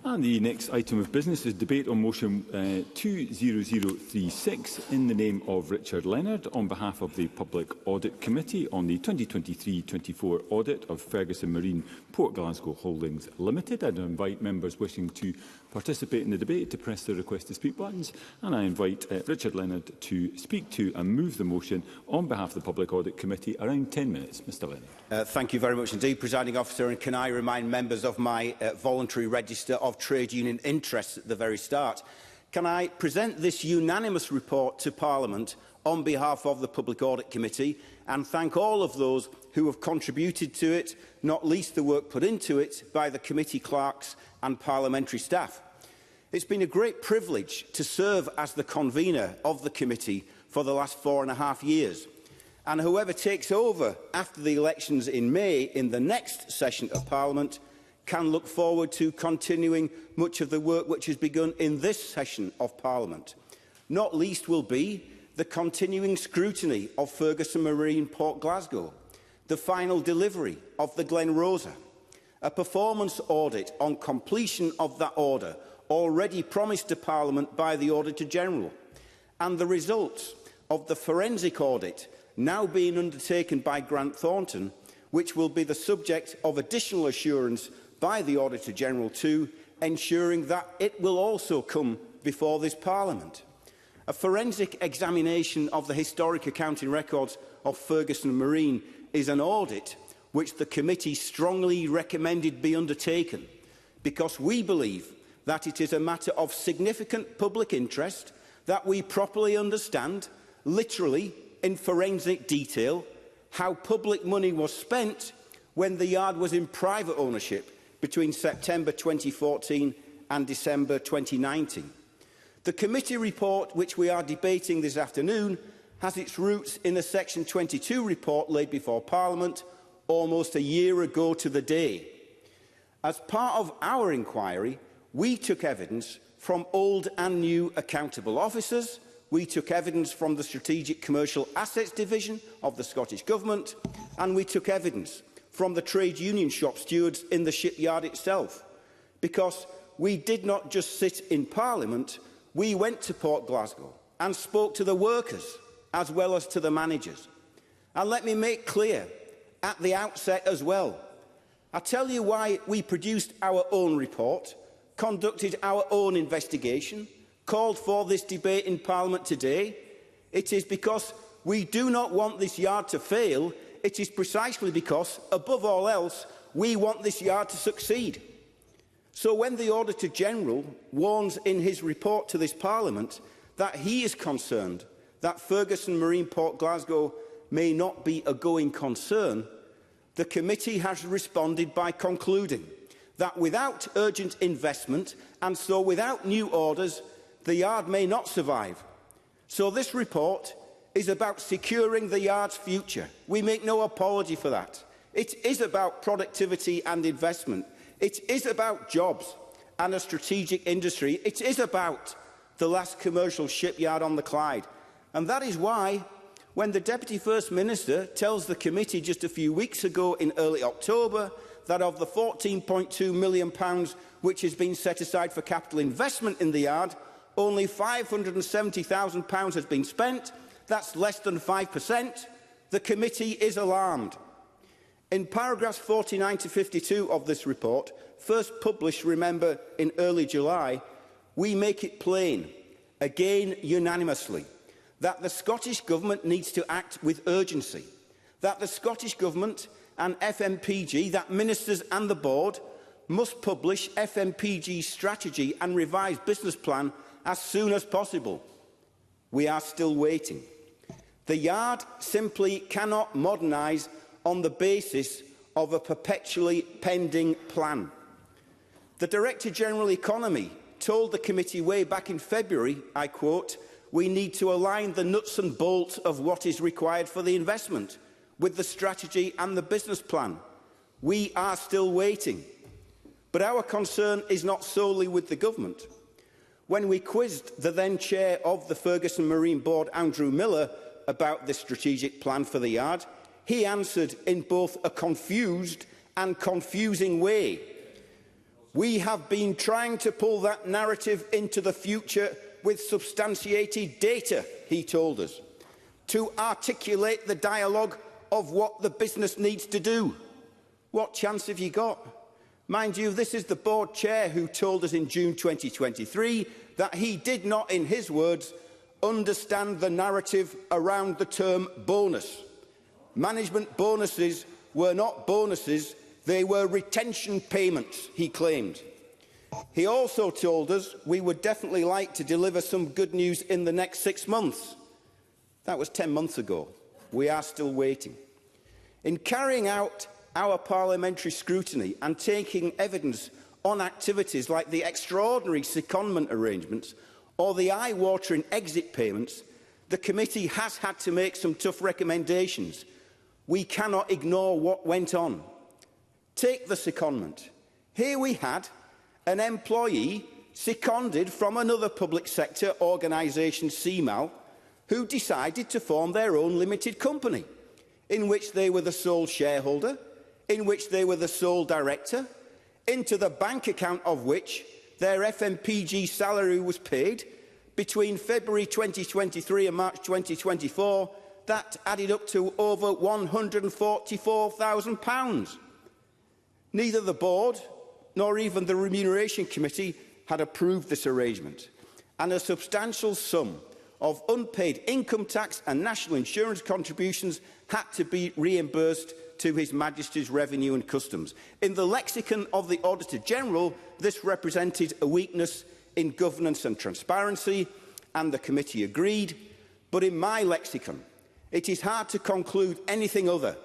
And the next item of business is debate on motion 20036 in the name of Richard Leonard on behalf of the Public Audit Committee on the 2023-24 audit of Ferguson Marine Port Glasgow Holdings Limited. I'd invite members wishing to participate in the debate to press the request to speak buttons, and I invite Richard Leonard to speak to and move the motion on behalf of the Public Audit Committee. Around 10 minutes. Mr Leonard. Thank you very much indeed, Presiding Officer, and can I remind members of my voluntary register of trade union interests at the very start. Can I present this unanimous report to Parliament on behalf of the Public Audit Committee and thank all of those who have contributed to it, not least the work put into it by the committee clerks and parliamentary staff. It's been a great privilege to serve as the convener of the committee for the last 4.5 years. And whoever takes over after the elections in May in the next session of Parliament can look forward to continuing much of the work which has begun in this session of Parliament. Not least will be the continuing scrutiny of Ferguson Marine Port Glasgow, the final delivery of the Glen Rosa, a performance audit on completion of that order already promised to Parliament by the Auditor-General, and the results of the forensic audit now being undertaken by Grant Thornton, which will be the subject of additional assurance by the Auditor-General too, ensuring that it will also come before this Parliament. A forensic examination of the historic accounting records of Ferguson Marine is an audit which the committee strongly recommended be undertaken, because we believe that it is a matter of significant public interest that we properly understand, literally in forensic detail, how public money was spent when the yard was in private ownership between September 2014 and December 2019. The committee report which we are debating this afternoon has its roots in a Section 22 report laid before Parliament almost a year ago to the day. As part of our inquiry, we took evidence from old and new accountable officers. We took evidence from the Strategic Commercial Assets Division of the Scottish Government, and we took evidence from the trade union shop stewards in the shipyard itself. Because we did not just sit in Parliament, we went to Port Glasgow and spoke to the workers as well as to the managers. And let me make clear at the outset as well, I'll tell you why we produced our own report, conducted our own investigation, called for this debate in Parliament today. It is because we do not want this yard to fail. It is precisely because, above all else, we want this yard to succeed. So when the Auditor-General warns in his report to this Parliament that he is concerned that Ferguson Marine Port Glasgow may not be a going concern, the committee has responded by concluding that without urgent investment, and so without new orders, the yard may not survive. So this report is about securing the yard's future. We make no apology for that. It is about productivity and investment. It is about jobs and a strategic industry. It is about the last commercial shipyard on the Clyde. And that is why, when the Deputy First Minister tells the committee just a few weeks ago in early October that of the £14.2 million which has been set aside for capital investment in the yard, only £570,000 has been spent. That's less than 5%. The committee is alarmed. In paragraphs 49 to 52 of this report, first published, remember, in early July, we make it plain, again unanimously, that the Scottish Government needs to act with urgency, that the Scottish Government and FMPG, that ministers and the board, must publish FMPG's strategy and revised business plan as soon as possible. We are still waiting. The yard simply cannot modernise on the basis of a perpetually pending plan. The Director-General Economy told the committee way back in February, I quote, "We need to align the nuts and bolts of what is required for the investment with the strategy and the business plan." We are still waiting. But our concern is not solely with the government. When we quizzed the then chair of the Ferguson Marine Board, Andrew Miller, about this strategic plan for the yard, he answered in both a confused and confusing way. We have been trying to pull that narrative into the future with substantiated data, he told us, to articulate the dialogue of what the business needs to do. What chance have you got? Mind you, this is the board chair who told us in June 2023 that he did not, in his words, understand the narrative around the term bonus. Management bonuses were not bonuses, they were retention payments, he claimed. He also told us we would definitely like to deliver some good news in the next 6 months. That was 10 months ago. We are still waiting. In carrying out our parliamentary scrutiny and taking evidence on activities like the extraordinary secondment arrangements or the eye-watering exit payments, the committee has had to make some tough recommendations. We cannot ignore what went on. Take the secondment. Here we had an employee seconded from another public sector organisation, CMAL, who decided to form their own limited company, in which they were the sole shareholder, in which they were the sole director, into the bank account of which their FMPG salary was paid between February 2023 and March 2024, that added up to over £144,000. Neither the board nor even the Remuneration Committee had approved this arrangement, and a substantial sum of unpaid income tax and national insurance contributions had to be reimbursed to His Majesty's Revenue and Customs. In the lexicon of the Auditor General, this represented a weakness in governance and transparency, and the committee agreed. But in my lexicon, it is hard to conclude anything other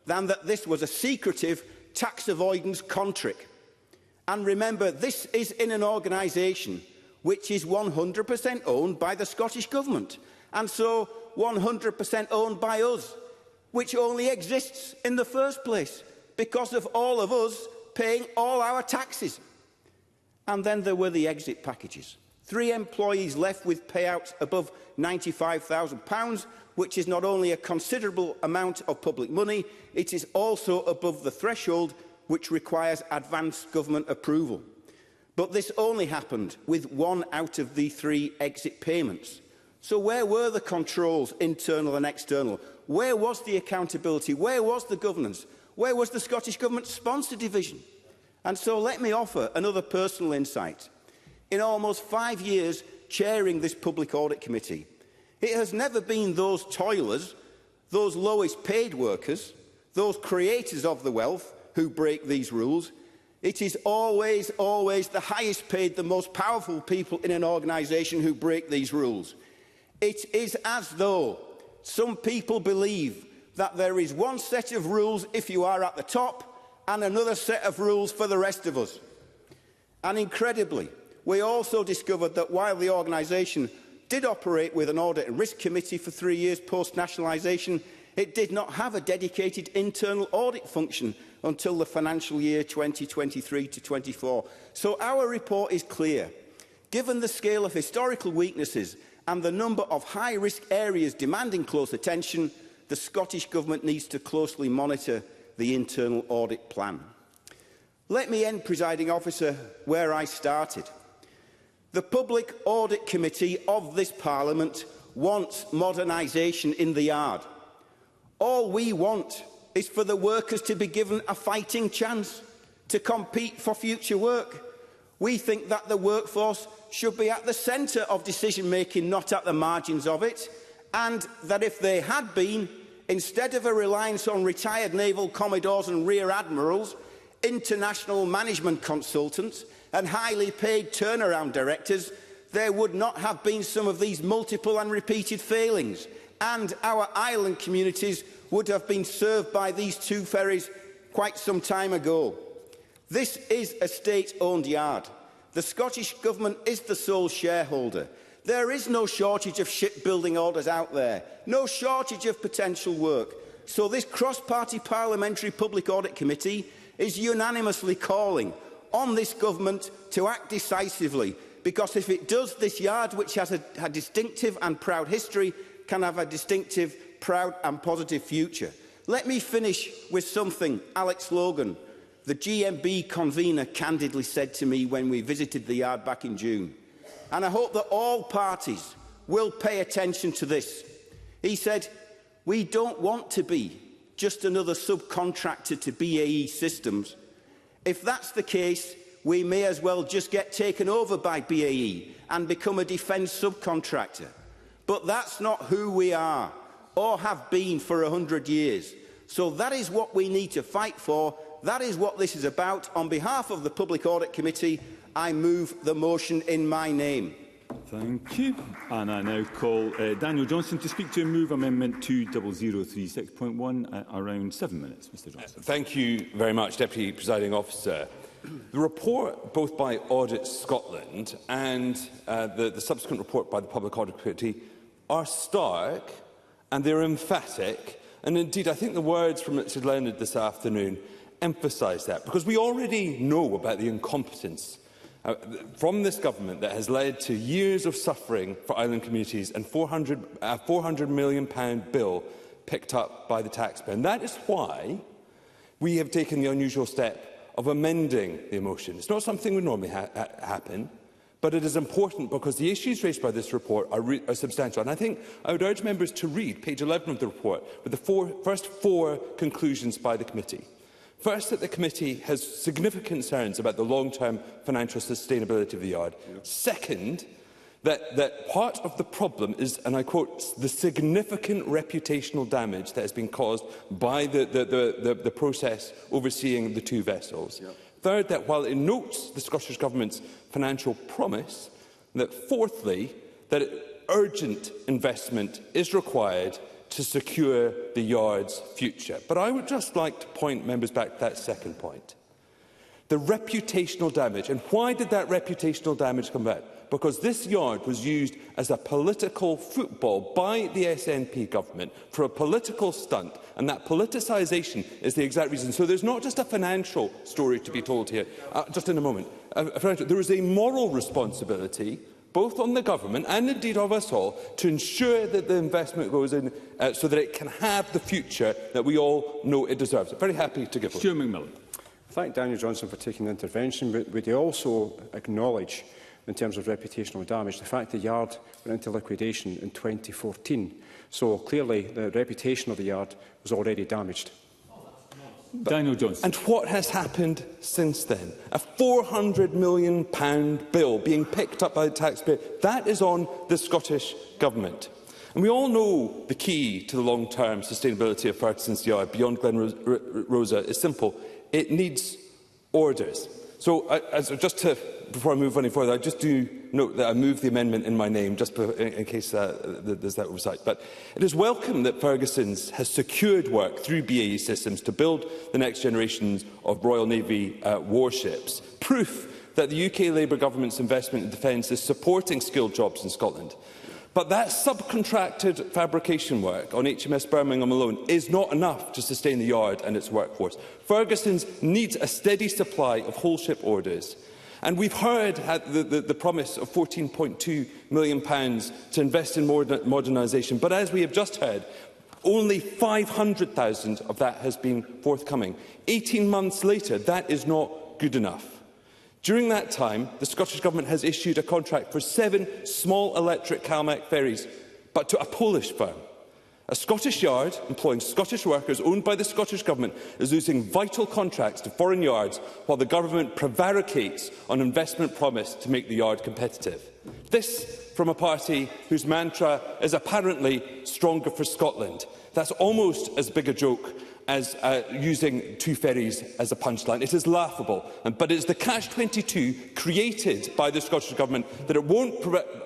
than that this was a secretive tax avoidance con trick. And remember, this is in an organisation which is 100% owned by the Scottish Government, and so 100% owned by us, which only exists in the first place because of all of us paying all our taxes. And then there were the exit packages. 3 employees left with payouts above £95,000, which is not only a considerable amount of public money, it is also above the threshold which requires advance government approval. But this only happened with 1 out of the 3 exit payments. So where were the controls, internal and external? Where was the accountability? Where was the governance? Where was the Scottish Government sponsor division? And so let me offer another personal insight. In almost 5 years chairing this Public Audit Committee, it has never been those toilers, those lowest paid workers, those creators of the wealth who break these rules. It is always the highest paid, the most powerful people in an organisation who break these rules. It is as though some people believe that there is one set of rules if you are at the top and another set of rules for the rest of us. And incredibly, we also discovered that while the organisation did operate with an Audit and Risk Committee for 3 years post-nationalisation, it did not have a dedicated internal audit function until the financial year 2023 to 24. So our report is clear. Given the scale of historical weaknesses and the number of high-risk areas demanding close attention, the Scottish Government needs to closely monitor the internal audit plan. Let me end, Presiding Officer, where I started. The Public Audit Committee of this Parliament wants modernisation in the yard. All we want is for the workers to be given a fighting chance to compete for future work. We think that the workforce should be at the centre of decision-making, not at the margins of it, and that if they had been, instead of a reliance on retired naval commodores and rear admirals, international management consultants and highly paid turnaround directors, there would not have been some of these multiple and repeated failings, and our island communities would have been served by these 2 ferries quite some time ago. This is a state-owned yard. The Scottish Government is the sole shareholder. There is no shortage of shipbuilding orders out there, no shortage of potential work. So this cross-party parliamentary Public Audit Committee is unanimously calling on this government to act decisively, because if it does, this yard, which has a distinctive and proud history, can have a distinctive, proud and positive future. Let me finish with something Alex Logan, the GMB convener candidly said to me when we visited the yard back in June, and I hope that all parties will pay attention to this. He said, "We don't want to be just another subcontractor to BAE Systems. If that's the case, we may as well just get taken over by BAE and become a defence subcontractor. But that's not who we are, or have been for 100 years. So that is what we need to fight for. That is what this is about. On behalf of the Public Audit Committee, I move the motion in my name." Thank you. And I now call Daniel Johnson to speak to move Amendment 20036.1 at around 7 minutes. Mr Johnson. Thank you very much, Deputy Presiding Officer. The report, both by Audit Scotland and the subsequent report by the Public Audit Committee, are stark and they're emphatic. And indeed, I think the words from Richard Leonard this afternoon emphasise that, because we already know about the incompetence from this government that has led to years of suffering for island communities and £400 million bill picked up by the taxpayer. And that is why we have taken the unusual step of amending the motion. It's not something that would normally happen, but it is important because the issues raised by this report are substantial. And I think I would urge members to read page 11 of the report with the first four conclusions by the committee. First, that the committee has significant concerns about the long-term financial sustainability of the yard. Yeah. Second, that part of the problem is, and I quote, the significant reputational damage that has been caused by the process overseeing the two vessels. Yeah. Third, that while it notes the Scottish Government's financial promise, that fourthly, that urgent investment is required to secure the yard's future. But I would just like to point members back to that second point. The reputational damage. And why did that reputational damage come about? Because this yard was used as a political football by the SNP government for a political stunt, and that politicisation is the exact reason. So there's not just a financial story to be told here. Just in a moment. There is a moral responsibility both on the government and indeed of us all, to ensure that the investment goes in so that it can have the future that we all know it deserves. I'm very happy to give it. Stuart McMillan. Thank Daniel Johnson for taking the intervention, but would you also acknowledge, in terms of reputational damage, the fact the yard went into liquidation in 2014? So clearly the reputation of the yard was already damaged. Daniel Johnson. And what has happened since then? A £400 million bill being picked up by the taxpayer. That is on the Scottish Government. And we all know the key to the long-term sustainability of Ferguson's yard beyond Glen Rosa is simple. It needs orders. So before I move any further, I just do note that I move the amendment in my name, just in case there's that oversight. But it is welcome that Ferguson's has secured work through BAE Systems to build the next generations of Royal Navy warships. Proof that the UK Labour government's investment in defence is supporting skilled jobs in Scotland. But that subcontracted fabrication work on HMS Birmingham alone is not enough to sustain the yard and its workforce. Ferguson's needs a steady supply of whole ship orders. And we've heard the promise of £14.2 million to invest in modernisation. But as we have just heard, only 500,000 of that has been forthcoming. 18 months later, that is not good enough. During that time, the Scottish Government has issued a contract for 7 small electric Calmac ferries, but to a Polish firm. A Scottish yard, employing Scottish workers owned by the Scottish Government, is losing vital contracts to foreign yards while the Government prevaricates on investment promise to make the yard competitive. This from a party whose mantra is apparently stronger for Scotland. That's almost as big a joke as using 2 ferries as a punchline. It is laughable, but it is the catch-22 created by the Scottish Government that it won't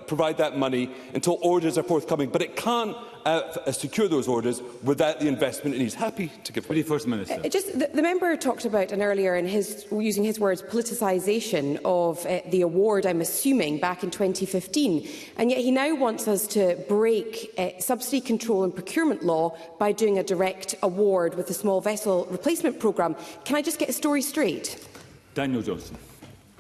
provide that money until orders are forthcoming, but it can't secure those orders without the investment it needs. Happy to give it. First Minister. The member talked about, and earlier in using his words, politicisation of the award, I'm assuming, back in 2015, and yet he now wants us to break subsidy control and procurement law by doing a direct award with the small vessel replacement programme. Can I just get a story straight? Daniel Johnson.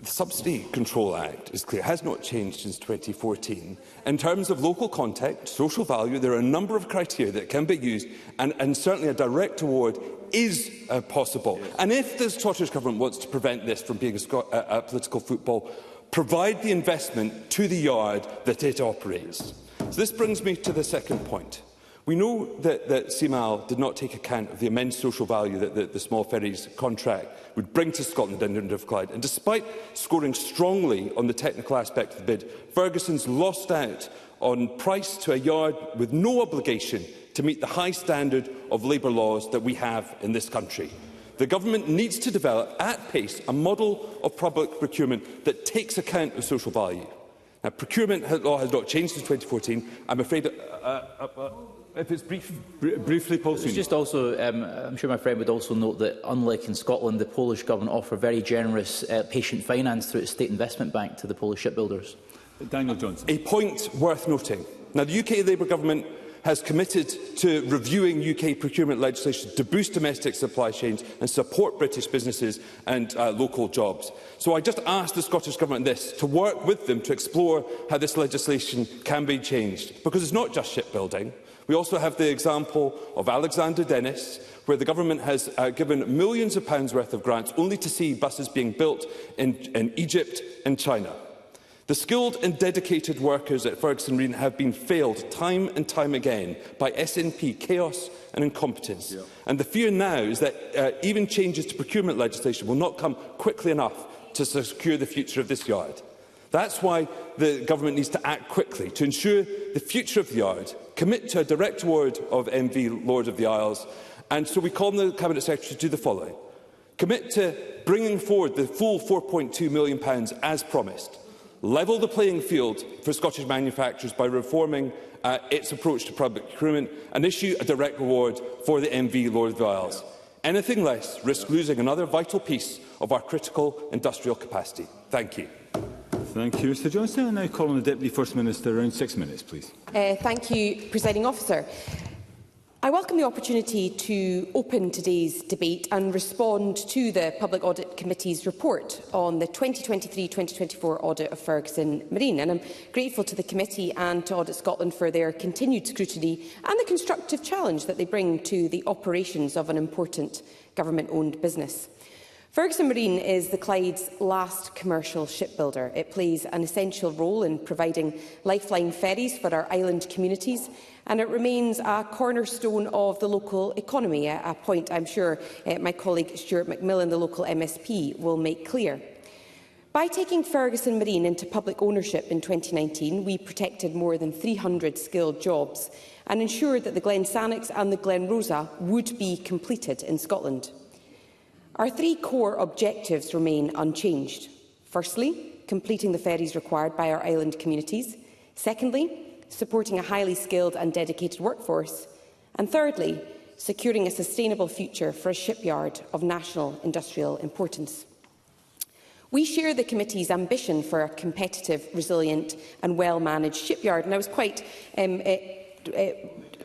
The Subsidy Control Act is clear, has not changed since 2014. In terms of local context, social value, there are a number of criteria that can be used, and certainly a direct award is possible. Yes. And if the Scottish Government wants to prevent this from being a political football, provide the investment to the yard that it operates. So this brings me to the second point. We know that CMAL did not take account of the immense social value that the small ferries contract would bring to Scotland and Inverclyde. And despite scoring strongly on the technical aspect of the bid, Ferguson's lost out on price to a yard with no obligation to meet the high standard of labour laws that we have in this country. The Government needs to develop at pace a model of public procurement that takes account of social value. Now, procurement law has not changed since 2014. I'm afraid... if it's briefly, Paul Sweeney. Just also, I'm sure my friend would also note that, unlike in Scotland, the Polish Government offer very generous patient finance through its State Investment Bank to the Polish shipbuilders. Daniel Johnson. A point worth noting. Now, the UK Labour Government has committed to reviewing UK procurement legislation to boost domestic supply chains and support British businesses and local jobs. So I just ask the Scottish Government to work with them to explore how this legislation can be changed. Because it's not just shipbuilding. We also have the example of Alexander Dennis, where the Government has given millions of pounds worth of grants only to see buses being built in Egypt and China. The skilled and dedicated workers at Ferguson Marine have been failed time and time again by SNP chaos and incompetence. Yeah. And the fear now is that even changes to procurement legislation will not come quickly enough to secure the future of this yard. That's why the Government needs to act quickly to ensure the future of the yard, commit to a direct award of MV Lord of the Isles, and so we call on the Cabinet Secretary to do the following. Commit to bringing forward the full £4.2 million as promised. Level the playing field for Scottish manufacturers by reforming its approach to public procurement and issue a direct award for the MV Lord of the Isles. Anything less risks losing another vital piece of our critical industrial capacity. Thank you. Thank you, Mr Johnson. I now call on the Deputy First Minister. Around 6 minutes, please. Thank you, Presiding Officer. I welcome the opportunity to open today's debate and respond to the Public Audit Committee's report on the 2023-2024 audit of Ferguson Marine, and I'm grateful to the committee and to Audit Scotland for their continued scrutiny and the constructive challenge that they bring to the operations of an important government-owned business. Ferguson Marine is the Clyde's last commercial shipbuilder. It plays an essential role in providing lifeline ferries for our island communities, and it remains a cornerstone of the local economy, a point I'm sure my colleague Stuart McMillan, the local MSP, will make clear. By taking Ferguson Marine into public ownership in 2019, we protected more than 300 skilled jobs and ensured that the Glen Sannox and the Glen Rosa would be completed in Scotland. Our three core objectives remain unchanged. Firstly, completing the ferries required by our island communities. Secondly, supporting a highly skilled and dedicated workforce. And thirdly, securing a sustainable future for a shipyard of national industrial importance. We share the committee's ambition for a competitive, resilient and well-managed shipyard, and I was quite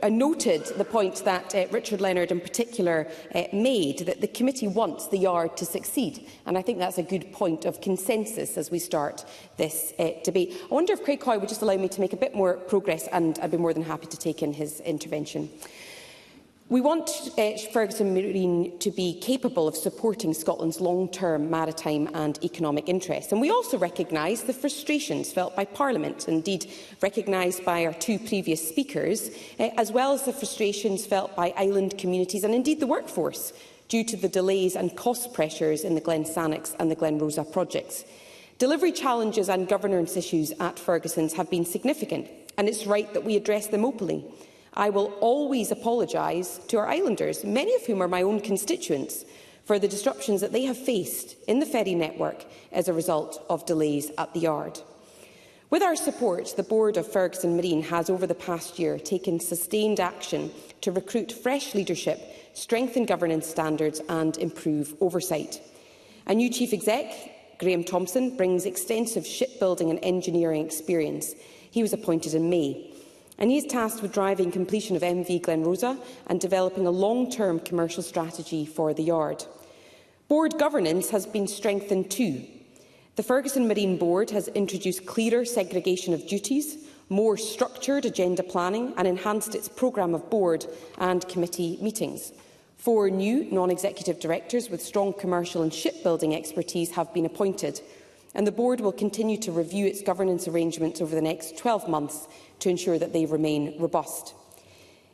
I noted the point that Richard Leonard in particular made, that the committee wants the yard to succeed, and I think that's a good point of consensus as we start this debate. I wonder if Craig Coy would just allow me to make a bit more progress, and I'd be more than happy to take in his intervention. We want Ferguson Marine to be capable of supporting Scotland's long-term maritime and economic interests. And we also recognise the frustrations felt by Parliament, indeed recognised by our two previous speakers, as well as the frustrations felt by island communities and indeed the workforce due to the delays and cost pressures in the Glen Sannox and the Glen Rosa projects. Delivery challenges and governance issues at Ferguson's have been significant, and it's right that we address them openly. I will always apologise to our islanders, many of whom are my own constituents, for the disruptions that they have faced in the ferry network as a result of delays at the yard. With our support, the Board of Ferguson Marine has over the past year taken sustained action to recruit fresh leadership, strengthen governance standards and improve oversight. A new Chief Exec, Graham Thompson, brings extensive shipbuilding and engineering experience. He was appointed in May. And he is tasked with driving completion of MV Glen Rosa and developing a long-term commercial strategy for the yard. Board governance has been strengthened too. The Ferguson Marine Board has introduced clearer segregation of duties, more structured agenda planning and enhanced its programme of board and committee meetings. 4 new non-executive directors with strong commercial and shipbuilding expertise have been appointed, and the board will continue to review its governance arrangements over the next 12 months to ensure that they remain robust.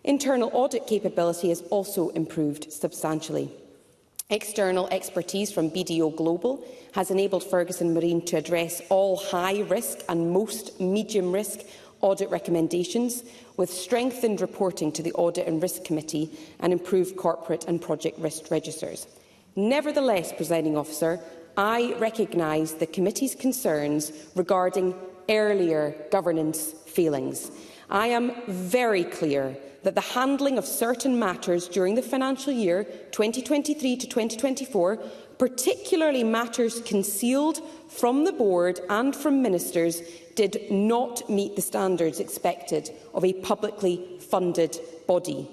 Internal audit capability has also improved substantially. External expertise from BDO Global has enabled Ferguson Marine to address all high-risk and most medium-risk audit recommendations, with strengthened reporting to the Audit and Risk Committee and improved corporate and project risk registers. Nevertheless, Presiding Officer, I recognise the committee's concerns regarding earlier governance failings. I am very clear that the handling of certain matters during the financial year 2023 to 2024, particularly matters concealed from the board and from ministers, did not meet the standards expected of a publicly funded body.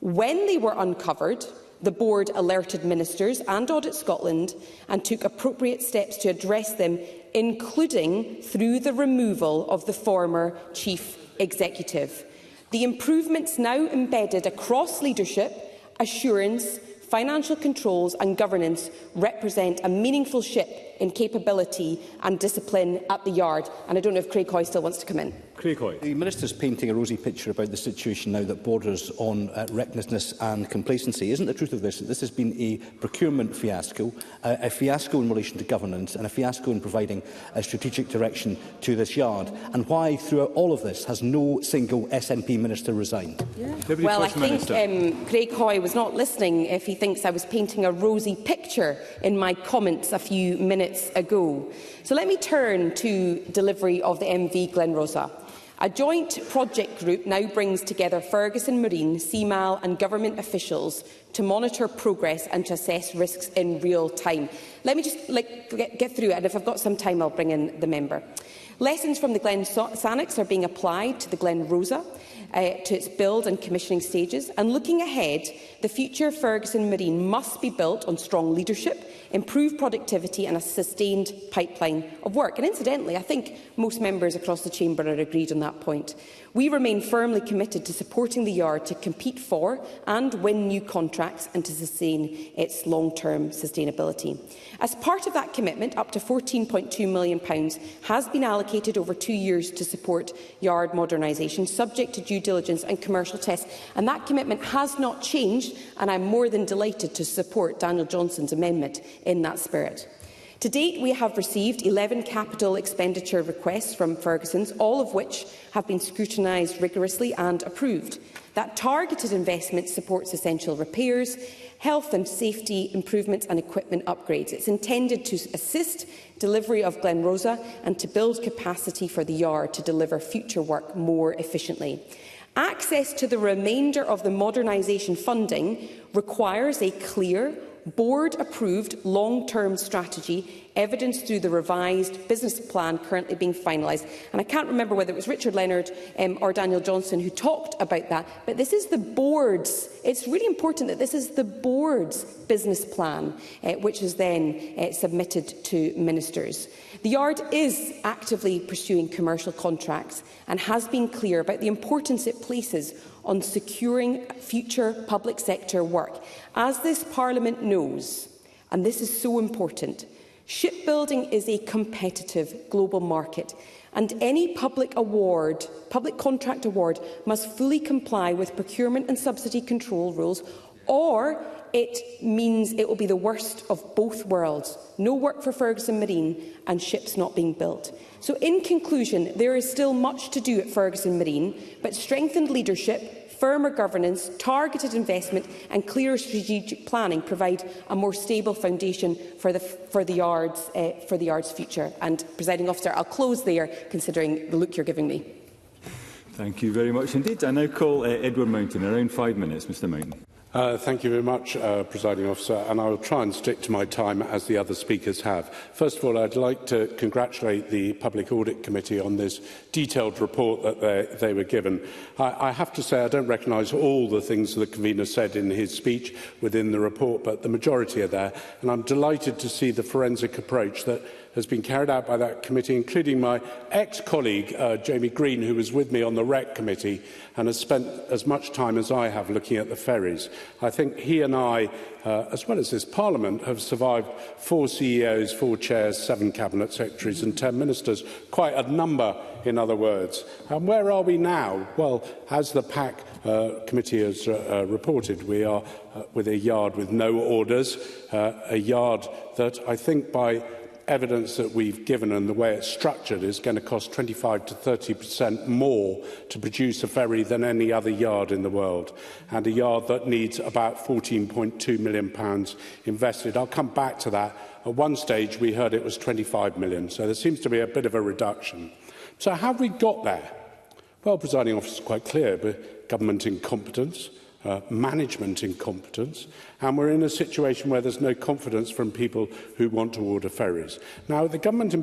When they were uncovered, the board alerted ministers and Audit Scotland and took appropriate steps to address them, including through the removal of the former chief executive. The improvements now embedded across leadership, assurance, financial controls and governance represent a meaningful shift in capability and discipline at the yard. And I don't know if Craig Hoy still wants to come in. Craig Hoy. The Minister is painting a rosy picture about the situation now that borders on recklessness and complacency. Isn't the truth of this that this has been a procurement fiasco, a fiasco in relation to governance and a fiasco in providing a strategic direction to this yard? And why, throughout all of this, has no single SNP minister resigned? Well, I think Craig Hoy was not listening if he thinks I was painting a rosy picture in my comments a few minutes ago. So let me turn to delivery of the MV Glenrosa. A joint project group now brings together Ferguson Marine, CMAL and government officials to monitor progress and to assess risks in real time. Let me just get through it, and if I've got some time I'll bring in the member. Lessons from the Glen Sannox are being applied to the Glen Rosa, to its build and commissioning stages, and looking ahead, the future of Ferguson Marine must be built on strong leadership, improved productivity and a sustained pipeline of work. And incidentally, I think most members across the chamber are agreed on that point. We remain firmly committed to supporting the yard to compete for and win new contracts and to sustain its long-term sustainability. As part of that commitment, up to £14.2 million has been allocated over 2 years to support yard modernisation, subject to due diligence and commercial tests. And that commitment has not changed, and I'm more than delighted to support Daniel Johnson's amendment in that spirit. To date, we have received 11 capital expenditure requests from Ferguson's, all of which have been scrutinised rigorously and approved. That targeted investment supports essential repairs, health and safety improvements and equipment upgrades. It's intended to assist delivery of Glen Rosa and to build capacity for the yard to deliver future work more efficiently. Access to the remainder of the modernisation funding requires a clear, board-approved long-term strategy, evidenced through the revised business plan currently being finalised. And I can't remember whether it was Richard Leonard or Daniel Johnson who talked about that, but this is the board's, it's really important that this is the board's business plan, which is then submitted to ministers. The yard is actively pursuing commercial contracts and has been clear about the importance it places on securing future public sector work. As this Parliament knows, and this is so important, shipbuilding is a competitive global market, and any public contract award must fully comply with procurement and subsidy control rules, or it means it will be the worst of both worlds. No work for Ferguson Marine and ships not being built. So in conclusion, there is still much to do at Ferguson Marine, but strengthened leadership, firmer governance, targeted investment and clearer strategic planning provide a more stable foundation for the yard's future. And, Presiding Officer, I'll close there, considering the look you're giving me. Thank you very much indeed. I now call Edward Mountain. Around 5 minutes, Mr Mountain. Thank you very much, Presiding Officer, and I will try and stick to my time as the other speakers have. First of all, I'd like to congratulate the Public Audit Committee on this detailed report that they were given. I have to say I don't recognise all the things that the convener said in his speech within the report, but the majority are there, and I'm delighted to see the forensic approach that has been carried out by that committee, including my ex-colleague, Jamie Green, who was with me on the REC committee and has spent as much time as I have looking at the ferries. I think he and I, as well as this Parliament, have survived 4 CEOs, 4 chairs, 7 cabinet secretaries and 10 ministers. Quite a number, in other words. And where are we now? Well, as the PAC committee has reported, we are with a yard with no orders, a yard that I think by evidence that we've given and the way it's structured is going to cost 25 to 30% more to produce a ferry than any other yard in the world, and a yard that needs about £14.2 million invested. I'll come back to that. At one stage we heard it was 25 million, so there seems to be a bit of a reduction. So how have we got there? Well, Presiding Officer, is quite clear, but government incompetence, management incompetence, and we're in a situation where there's no confidence from people who want to order ferries. Now, the government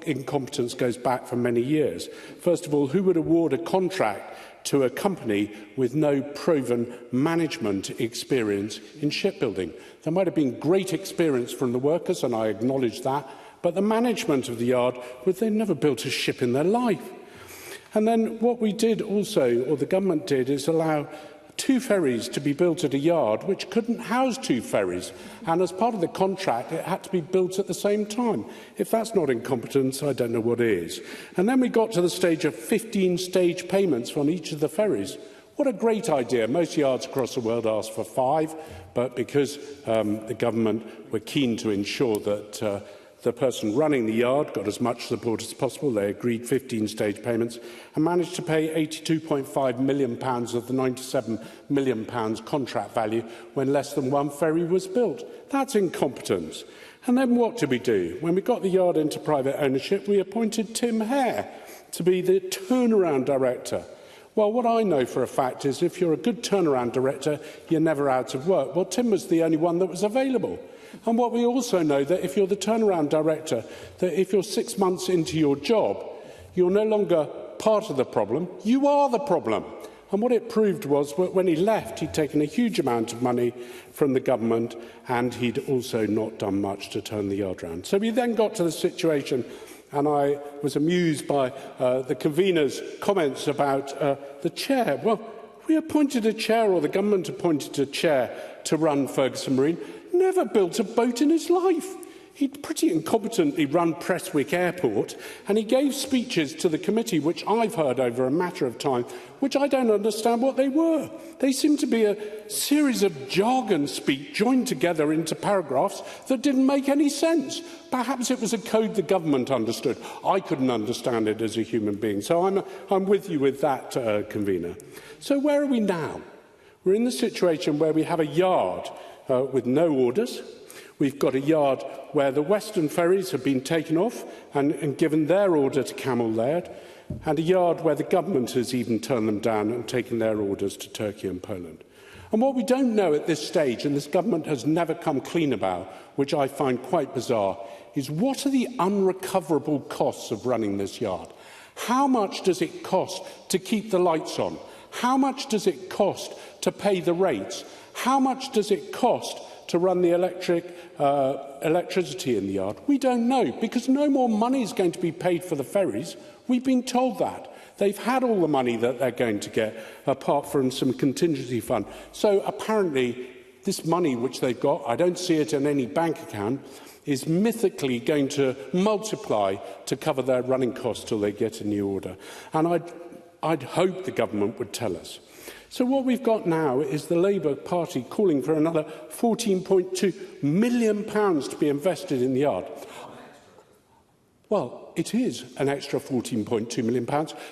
incompetence goes back for many years. First of all, who would award a contract to a company with no proven management experience in shipbuilding? There might have been great experience from the workers, and I acknowledge that, but the management of the yard, well, they'd never built a ship in their life. And then what we did also, or the government did, is allow 2 ferries to be built at a yard which couldn't house 2 ferries. And as part of the contract, it had to be built at the same time. If that's not incompetence, I don't know what is. And then we got to the stage of 15 stage payments on each of the ferries. What a great idea. Most yards across the world ask for 5, but because the government were keen to ensure that the person running the yard got as much support as possible, they agreed 15 stage payments and managed to pay £82.5 million of the £97 million contract value when less than 1 ferry was built. That's incompetence. And then what did we do? When we got the yard into private ownership, we appointed Tim Hare to be the turnaround director. Well, what I know for a fact is if you're a good turnaround director, you're never out of work. Well, Tim was the only one that was available. And what we also know, that if you're the turnaround director, that if you're 6 months into your job, you're no longer part of the problem, you are the problem. And what it proved was when he left, he'd taken a huge amount of money from the government and he'd also not done much to turn the yard around. So we then got to the situation, and I was amused by the convener's comments about the chair. Well, we appointed a chair, or the government appointed a chair to run Ferguson Marine. Never built a boat in his life. He'd pretty incompetently run Prestwick Airport, and he gave speeches to the committee, which I've heard over a matter of time, which I don't understand what they were. They seemed to be a series of jargon speak joined together into paragraphs that didn't make any sense. Perhaps it was a code the government understood. I couldn't understand it as a human being. So I'm with you with that, convener. So where are we now? We're in the situation where we have a yard with no orders. We've got a yard where the Western ferries have been taken off and given their order to Camel Laird, and a yard where the government has even turned them down and taken their orders to Turkey and Poland. And what we don't know at this stage, and this government has never come clean about, which I find quite bizarre, is what are the unrecoverable costs of running this yard? How much does it cost to keep the lights on? How much does it cost to pay the rates? How much does it cost to run the electricity in the yard? We don't know, because no more money is going to be paid for the ferries. We've been told that. They've had all the money that they're going to get, apart from some contingency fund. So apparently this money which they've got, I don't see it in any bank account, is mythically going to multiply to cover their running costs till they get a new order. And I'd hope the government would tell us. So what we've got now is the Labour Party calling for another £14.2 million to be invested in the yard. Well, it is an extra £14.2 million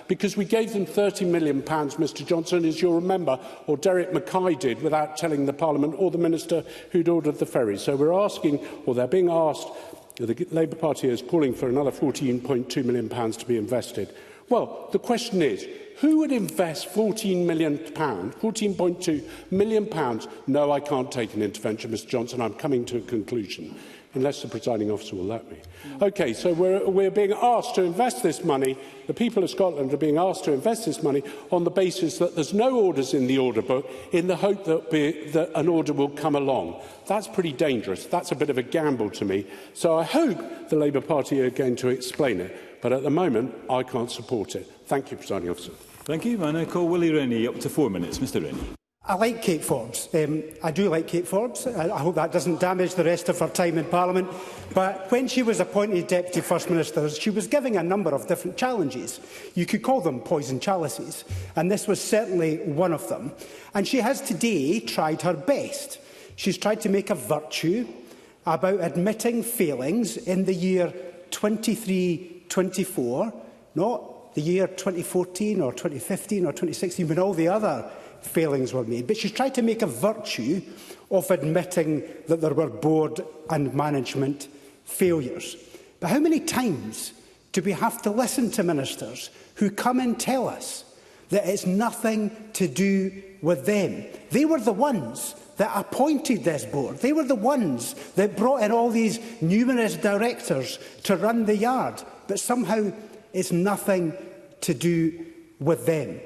because we gave them £30 million, Mr Johnson, as you'll remember, or Derek Mackay did, without telling the Parliament or the Minister who'd ordered the ferry. So we're asking, or they're being asked, the Labour Party is calling for another £14.2 million to be invested. Well, the question is, who would invest £14 million, £14.2 million? No, I can't take an intervention, Mr Johnson. I'm coming to a conclusion. unless the presiding officer will let me. OK, so we're being asked to invest this money. The people of Scotland are being asked to invest this money on the basis that there's no orders in the order book, in the hope that an order will come along. That's pretty dangerous. That's a bit of a gamble to me. So I hope the Labour Party are going to explain it. But at the moment, I can't support it. Thank you, Presiding Officer. Thank you. And I call Willie Rennie up to 4 minutes. Mr Rennie. I like Kate Forbes. I do like Kate Forbes. I hope that doesn't damage the rest of her time in Parliament. But when she was appointed Deputy First Minister, she was giving a number of different challenges. You could call them poison chalices, and this was certainly one of them. And she has today tried her best. She's tried to make a virtue about admitting failings in the year 23-24, not the year 2014 or 2015 or 2016, when all the other failings were made. But she's tried to make a virtue of admitting that there were board and management failures. But how many times do we have to listen to ministers who come and tell us that it's nothing to do with them? They were the ones that appointed this board. They were the ones that brought in all these numerous directors to run the yard. But somehow it's nothing to do with them.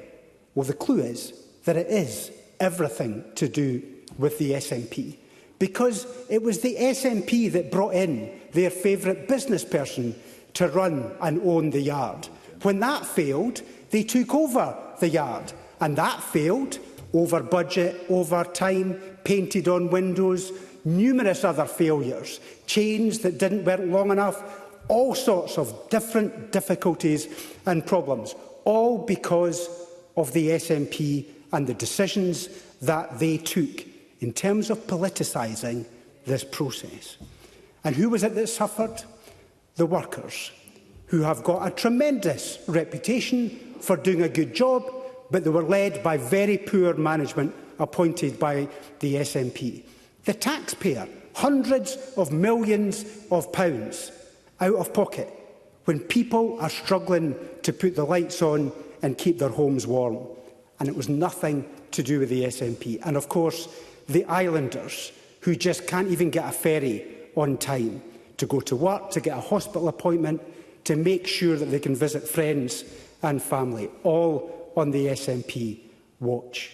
Well, the clue is that it is everything to do with the SNP, because it was the SNP that brought in their favourite business person to run and own the yard. When that failed, they took over the yard, and that failed over budget, over time, painted on windows, numerous other failures, chains that didn't work long enough, all sorts of different difficulties and problems, all because of the SNP and the decisions that they took in terms of politicising this process. And who was it that suffered? The workers, who have got a tremendous reputation for doing a good job, but they were led by very poor management appointed by the SNP. The taxpayer, hundreds of millions of pounds out of pocket when people are struggling to put the lights on and keep their homes warm. And it was nothing to do with the SNP. And of course, the islanders, who just can't even get a ferry on time to go to work, to get a hospital appointment, to make sure that they can visit friends and family, all on the SNP watch.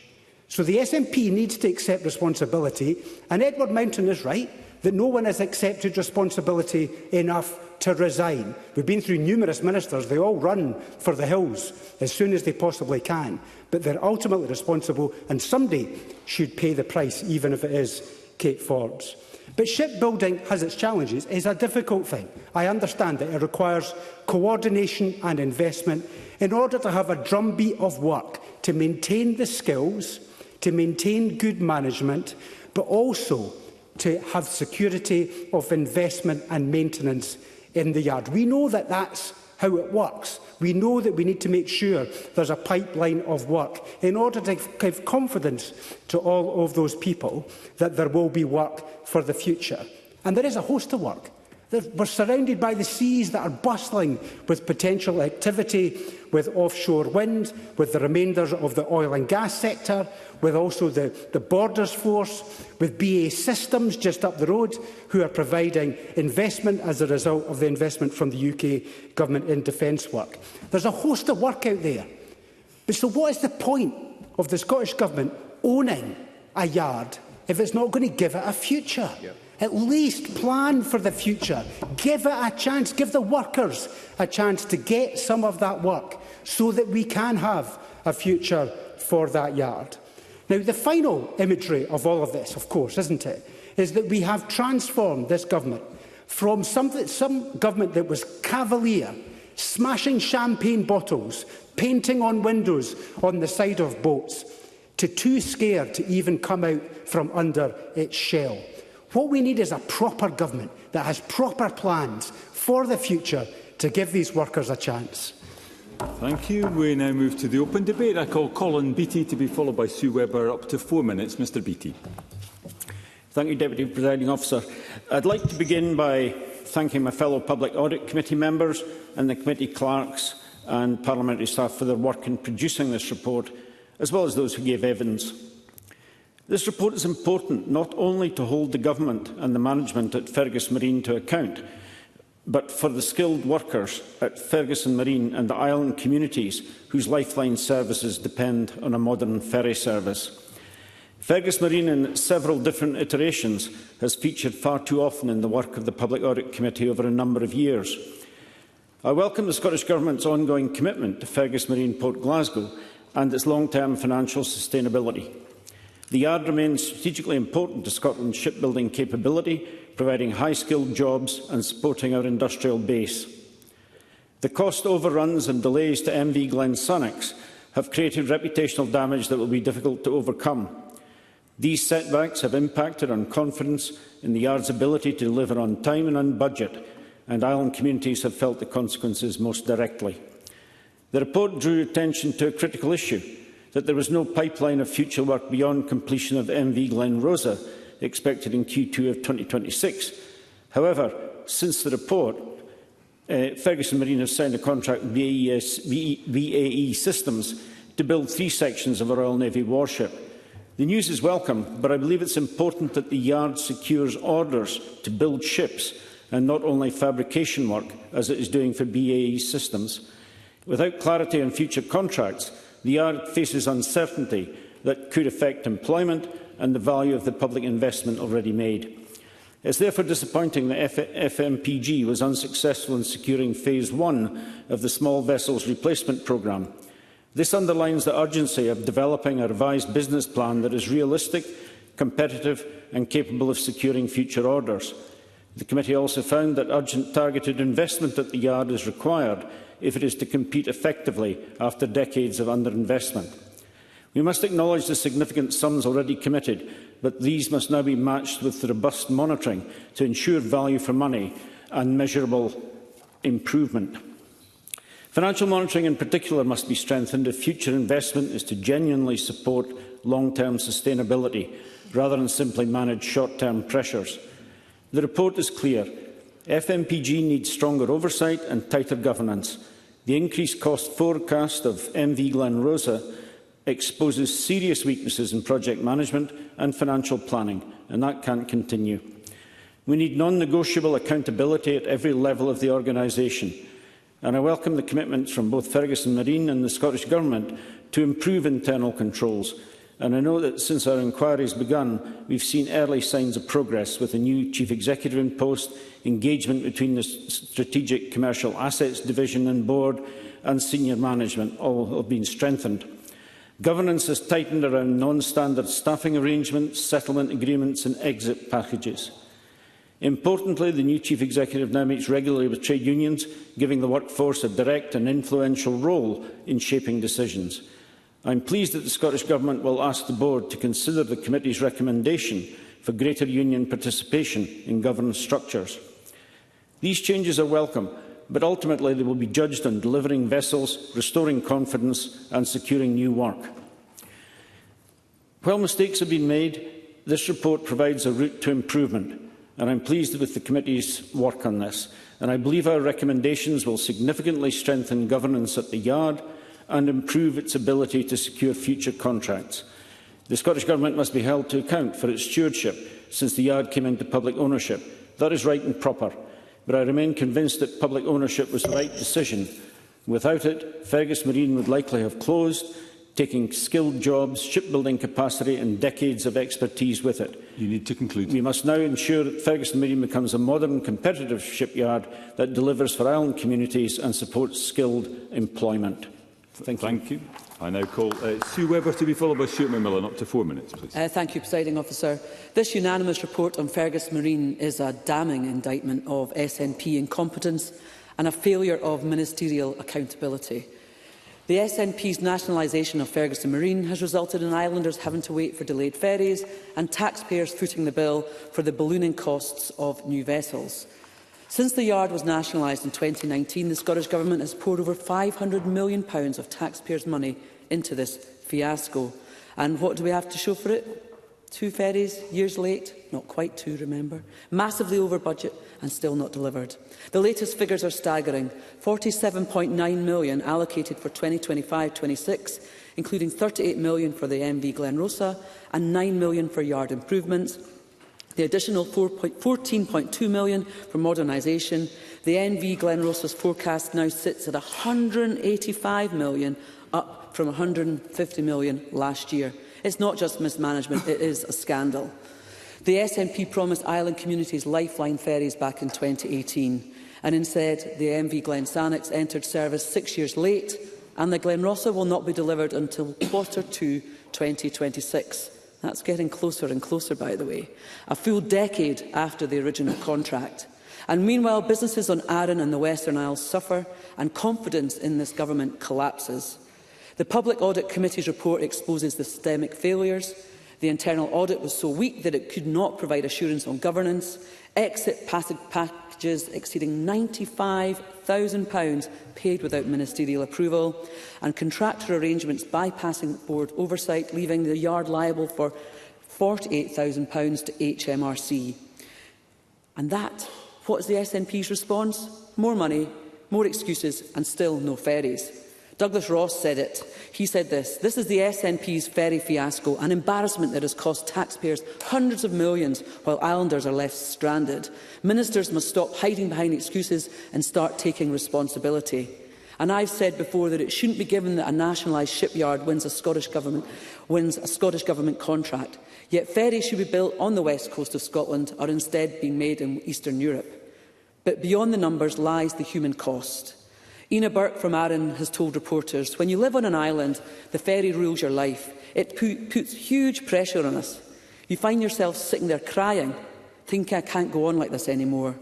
So the SNP needs to accept responsibility, and Edward Mountain is right that no one has accepted responsibility enough to resign. We've been through numerous ministers. They all run for the hills as soon as they possibly can. But they're ultimately responsible, and somebody should pay the price, even if it is Kate Forbes. But shipbuilding has its challenges. It's a difficult thing. I understand that it requires coordination and investment in order to have a drumbeat of work to maintain the skills, to maintain good management, but also to have security of investment and maintenance in the yard. We know that that's how it works. We know that we need to make sure there's a pipeline of work in order to give confidence to all of those people that there will be work for the future. And there is a host of work. We're surrounded by the seas that are bustling with potential activity, with offshore wind, with the remainders of the oil and gas sector, with also the Borders Force, with BA Systems just up the road, who are providing investment as a result of the investment from the UK Government in defence work. There's a host of work out there. But so what is the point of the Scottish Government owning a yard if it's not going to give it a future? Yeah. At least plan for the future. Give it a chance. Give the workers a chance to get some of that work so that we can have a future for that yard. Now, the final imagery of all of this, of course, isn't it, is that we have transformed this government from some government that was cavalier, smashing champagne bottles, painting on windows on the side of boats, to too scared to even come out from under its shell. What we need is a proper government that has proper plans for the future to give these workers a chance. Thank you. We now move to the open debate. I call Colin Beattie to be followed by Sue Webber. Up to 4 minutes. Mr Beattie. Thank you, Deputy Presiding Officer. I'd like to begin by thanking my fellow Public Audit Committee members and the committee clerks and parliamentary staff for their work in producing this report, as well as those who gave evidence. This report is important not only to hold the Government and the management at Ferguson Marine to account, but for the skilled workers at Ferguson Marine and the island communities whose lifeline services depend on a modern ferry service. Ferguson Marine, in several different iterations, has featured far too often in the work of the Public Audit Committee over a number of years. I welcome the Scottish Government's ongoing commitment to Ferguson Marine Port Glasgow and its long-term financial sustainability. The yard remains strategically important to Scotland's shipbuilding capability, providing high-skilled jobs and supporting our industrial base. The cost overruns and delays to MV Glen Sannox have created reputational damage that will be difficult to overcome. These setbacks have impacted on confidence in the yard's ability to deliver on time and on budget, and island communities have felt the consequences most directly. The report drew attention to a critical issue, that there was no pipeline of future work beyond completion of MV Glen Rosa, expected in Q2 of 2026. However, since the report, Ferguson Marine has signed a contract with BAE Systems to build 3 sections of a Royal Navy warship. The news is welcome, but I believe it's important that the yard secures orders to build ships and not only fabrication work, as it is doing for BAE Systems. Without clarity on future contracts, the yard faces uncertainty that could affect employment and the value of the public investment already made. It is therefore disappointing that FMPG was unsuccessful in securing Phase 1 of the Small Vessels Replacement Programme. This underlines the urgency of developing a revised business plan that is realistic, competitive and capable of securing future orders. The committee also found that urgent targeted investment at the yard is required if it is to compete effectively after decades of underinvestment. We must acknowledge the significant sums already committed, but these must now be matched with robust monitoring to ensure value for money and measurable improvement. Financial monitoring in particular must be strengthened if future investment is to genuinely support long-term sustainability, rather than simply manage short-term pressures. The report is clear. FMPG needs stronger oversight and tighter governance. The increased cost forecast of MV Glen Rosa exposes serious weaknesses in project management and financial planning, and that can't continue. We need non-negotiable accountability at every level of the organisation, and I welcome the commitments from both Ferguson Marine and the Scottish Government to improve internal controls, and I know that since our inquiry has begun, we've seen early signs of progress with a new Chief Executive in post, engagement between the Strategic Commercial Assets Division and Board and senior management, all have been strengthened. Governance has tightened around non-standard staffing arrangements, settlement agreements and exit packages. Importantly, the new Chief Executive now meets regularly with trade unions, giving the workforce a direct and influential role in shaping decisions. I am pleased that the Scottish Government will ask the Board to consider the Committee's recommendation for greater union participation in governance structures. These changes are welcome, but ultimately they will be judged on delivering vessels, restoring confidence and securing new work. While mistakes have been made, this report provides a route to improvement, and I am pleased with the Committee's work on this, and I believe our recommendations will significantly strengthen governance at the yard and improve its ability to secure future contracts. The Scottish Government must be held to account for its stewardship since the yard came into public ownership. That is right and proper, but I remain convinced that public ownership was the right decision. Without it, Ferguson Marine would likely have closed, taking skilled jobs, shipbuilding capacity and decades of expertise with it. You need to conclude. We must now ensure that Ferguson Marine becomes a modern, competitive shipyard that delivers for island communities and supports skilled employment. Thank you. I now call Sue Webber to be followed by Stuart McMillan. Up to 4 minutes, please. Thank you, Presiding Officer. This unanimous report on Ferguson Marine is a damning indictment of SNP incompetence and a failure of ministerial accountability. The SNP's nationalisation of Ferguson Marine has resulted in islanders having to wait for delayed ferries and taxpayers footing the bill for the ballooning costs of new vessels. Since the yard was nationalised in 2019, the Scottish Government has poured over £500 million of taxpayers' money into this fiasco. And what do we have to show for it? 2 ferries, years late, not quite 2, remember, massively over budget and still not delivered. The latest figures are staggering. £47.9 million allocated for 2025-26 including £38 million for the MV Glenrosa and £9 million for yard improvements. The additional £14.2 million for modernisation. The NV Glenrosa's forecast now sits at £185 million, up from £150 million last year. It's not just mismanagement, it is a scandal. The SNP promised island communities lifeline ferries back in 2018, and instead the MV Glen Sannox entered service 6 years late, and the Glenrosa will not be delivered until Q2 2026. That's getting closer and closer, by the way, a full decade after the original contract. And meanwhile, businesses on Arran and the Western Isles suffer, and confidence in this government collapses. The Public Audit Committee's report exposes the systemic failures. The internal audit was so weak that it could not provide assurance on governance. Exit packages exceeding £95,000 paid without ministerial approval, and contractor arrangements bypassing board oversight, leaving the yard liable for £48,000 to HMRC. And that, what is the SNP's response? More money, more excuses, and still no ferries. Douglas Ross said it. He said this: "This is the SNP's ferry fiasco, an embarrassment that has cost taxpayers hundreds of millions while islanders are left stranded. Ministers must stop hiding behind excuses and start taking responsibility." And I've said before that it shouldn't be given that a nationalised shipyard wins a Scottish Government contract. Yet ferries should be built on the west coast of Scotland are instead being made in Eastern Europe. But beyond the numbers lies the human cost. Ina Burke from Arran has told reporters, "When you live on an island, the ferry rules your life. It puts huge pressure on us. You find yourself sitting there crying, thinking I can't go on like this anymore."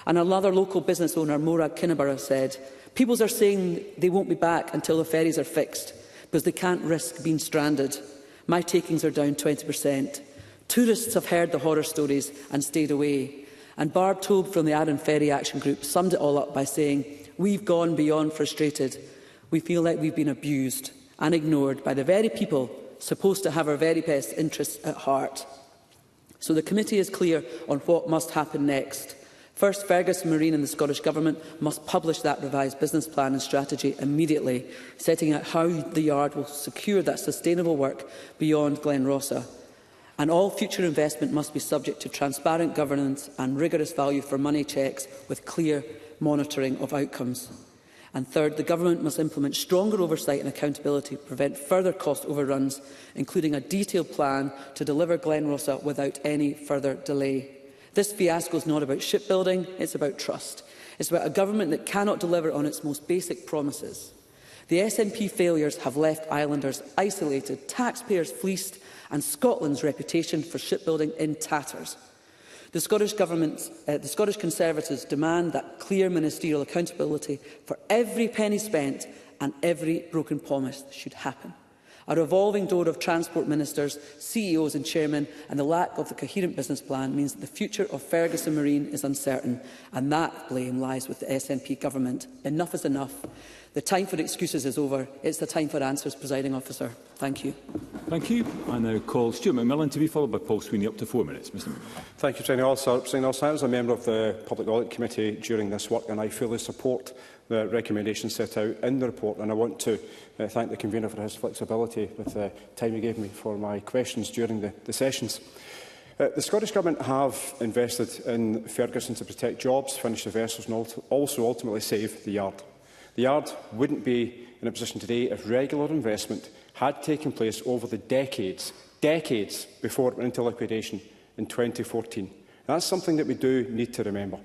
And another local business owner, Morag Kinniburgh, said, "People are saying they won't be back until the ferries are fixed because they can't risk being stranded. My takings are down 20%. Tourists have heard the horror stories and stayed away." And Barb Tobe from the Arran Ferry Action Group summed it all up by saying, "We've gone beyond frustrated. We feel like we've been abused and ignored by the very people supposed to have our very best interests at heart." So the committee is clear on what must happen next. First, Ferguson Marine and the Scottish Government must publish that revised business plan and strategy immediately, setting out how the yard will secure that sustainable work beyond Glenrosa. And all future investment must be subject to transparent governance and rigorous value for money checks with clear monitoring of outcomes. And third, the Government must implement stronger oversight and accountability to prevent further cost overruns, including a detailed plan to deliver Glenrosa without any further delay. This fiasco is not about shipbuilding, it's about trust. It's about a government that cannot deliver on its most basic promises. The SNP failures have left islanders isolated, taxpayers fleeced, and Scotland's reputation for shipbuilding in tatters. The Scottish Conservatives demand that clear ministerial accountability for every penny spent and every broken promise should happen. A revolving door of transport ministers, CEOs and chairmen, and the lack of the coherent business plan means that the future of Ferguson Marine is uncertain, and that blame lies with the SNP government. Enough is enough. The time for excuses is over. It's the time for answers, Presiding Officer. Thank you. Thank you. I now call Stuart McMillan to be followed by Paul Sweeney. Up to 4 minutes. Mr. McMillan. Thank you, Presiding Officer. I was a member of the Public Audit Committee during this work, and I fully support the recommendations set out in the report, and I want to thank the convener for his flexibility with the time he gave me for my questions during the sessions. The Scottish Government have invested in Ferguson to protect jobs, finish the vessels and also ultimately save the yard. The yard wouldn't be in a position today if regular investment had taken place over the decades before it went into liquidation in 2014. And that's something that we do need to remember.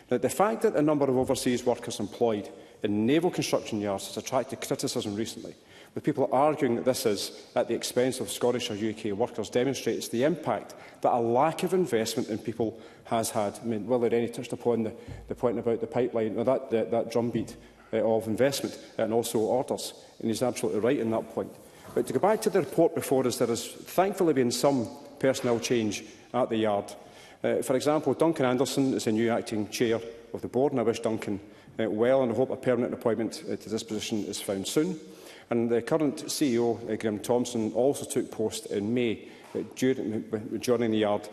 Now, the fact that a number of overseas workers employed in naval construction yards has attracted criticism recently, with people arguing that this is at the expense of Scottish or UK workers, demonstrates the impact that a lack of investment in people has had. I mean, Willie Rennie touched upon the point about the pipeline, or that drumbeat of investment and also orders, and he's absolutely right in that point. But to go back to the report before us, there has thankfully been some personnel change at the yard. For example, Duncan Anderson is the new acting chair of the board, and I wish Duncan well, and I hope a permanent appointment to this position is found soon. And the current CEO, Graham Thompson, also took post in May, joining the yard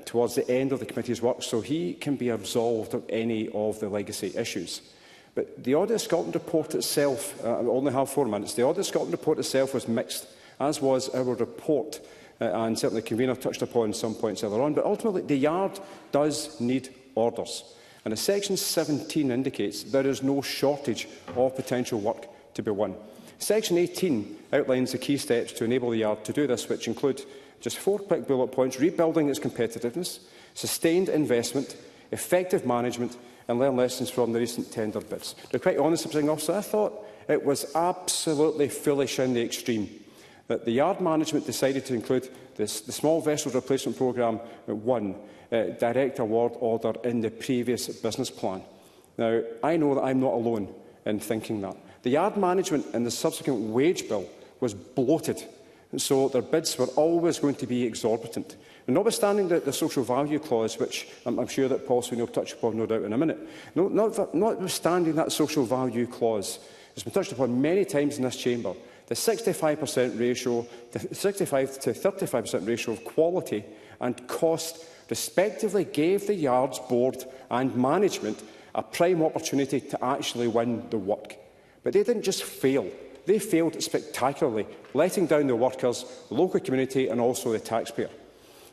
towards the end of the committee's work, so he can be absolved of any of the legacy issues. But the Audit Scotland report itself, I only have 4 minutes, the Audit Scotland report itself was mixed, as was our report, and certainly the convener touched upon some points earlier on. But ultimately, the Yard does need orders. And as Section 17 indicates, there is no shortage of potential work to be won. Section 18 outlines the key steps to enable the Yard to do this, which include just 4 quick bullet points: rebuilding its competitiveness, sustained investment, effective management, and learn lessons from the recent tender bids. To be quite honest, Presiding Officer, I thought it was absolutely foolish in the extreme that the Yard management decided to include the Small Vessels Replacement Programme 1 Direct Award Order in the previous business plan. Now, I know that I'm not alone in thinking that. The Yard management in the subsequent wage bill was bloated, so their bids were always going to be exorbitant. And notwithstanding the social value clause, which I'm sure that Paul Sweeney will touch upon no doubt in a minute, notwithstanding that social value clause, it's been touched upon many times in this chamber, the 65% ratio, the 65 to 35% ratio of quality and cost respectively gave the Yard's board and management a prime opportunity to actually win the work. But they didn't just fail, they failed spectacularly, letting down the workers, the local community and also the taxpayer.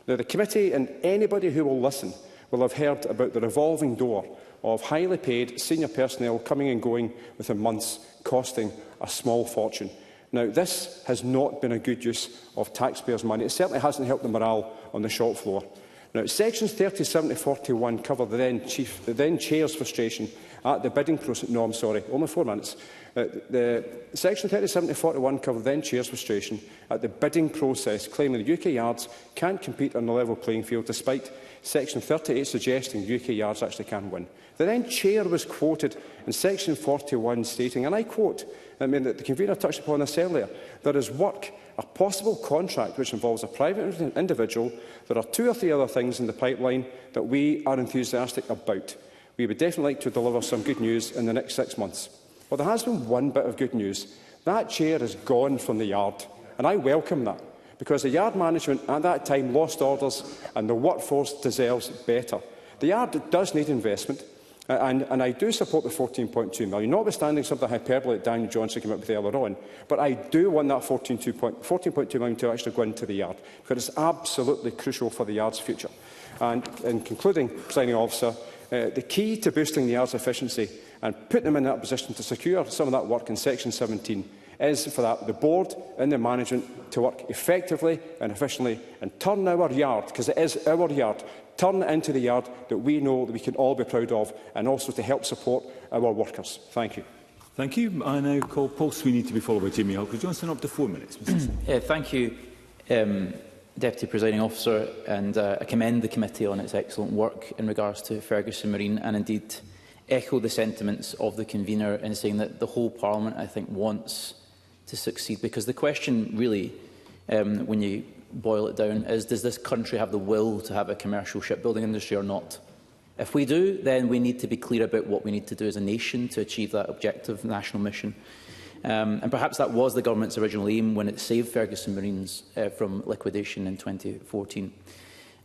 Now, the committee and anybody who will listen will have heard about the revolving door of highly paid senior personnel coming and going within months, costing a small fortune. Now, this has not been a good use of taxpayers' money. It certainly hasn't helped the morale on the shop floor. Now, Sections 37 to 41 cover the then Chair's frustration at the bidding process. No, I'm sorry, only 4 minutes. The Section 37 to 41 cover the then Chair's frustration at the bidding process, claiming the UK Yards can't compete on a level playing field, despite Section 38 suggesting UK Yards actually can win. The then Chair was quoted in Section 41 stating, and I quote, that the convener touched upon this earlier, there is work, a possible contract which involves a private individual. There are 2 or 3 other things in the pipeline that we are enthusiastic about. We would definitely like to deliver some good news in the next 6 months. Well, there has been one bit of good news. That Chair is gone from the Yard, and I welcome that, because the Yard management at that time lost orders and the workforce deserves better. The Yard does need investment. And I do support the 14.2 million, notwithstanding some of the hyperbole that Daniel Johnson came up with earlier on. But I do want that 14.2 million to actually go into the Yard, because it's absolutely crucial for the Yard's future. And in concluding, Presiding Officer, the key to boosting the Yard's efficiency and putting them in that position to secure some of that work in Section 17 is for the board and the management to work effectively and efficiently and turn our Yard, because it is our Yard, turn it into the Yard that we know that we can all be proud of, and also to help support our workers. Thank you. Thank you. I now call Paul Sweeney to be followed by Jamie Halker-Johnson. Up to 4 minutes. Thank you, Deputy Presiding Officer, and I commend the committee on its excellent work in regards to Ferguson Marine, and indeed echo the sentiments of the convener in saying that the whole Parliament, I think, wants to succeed. Because the question really, when you boil it down, is does this country have the will to have a commercial shipbuilding industry or not? If we do, then we need to be clear about what we need to do as a nation to achieve that objective national mission. And perhaps that was the government's original aim when it saved Ferguson Marines from liquidation in 2014.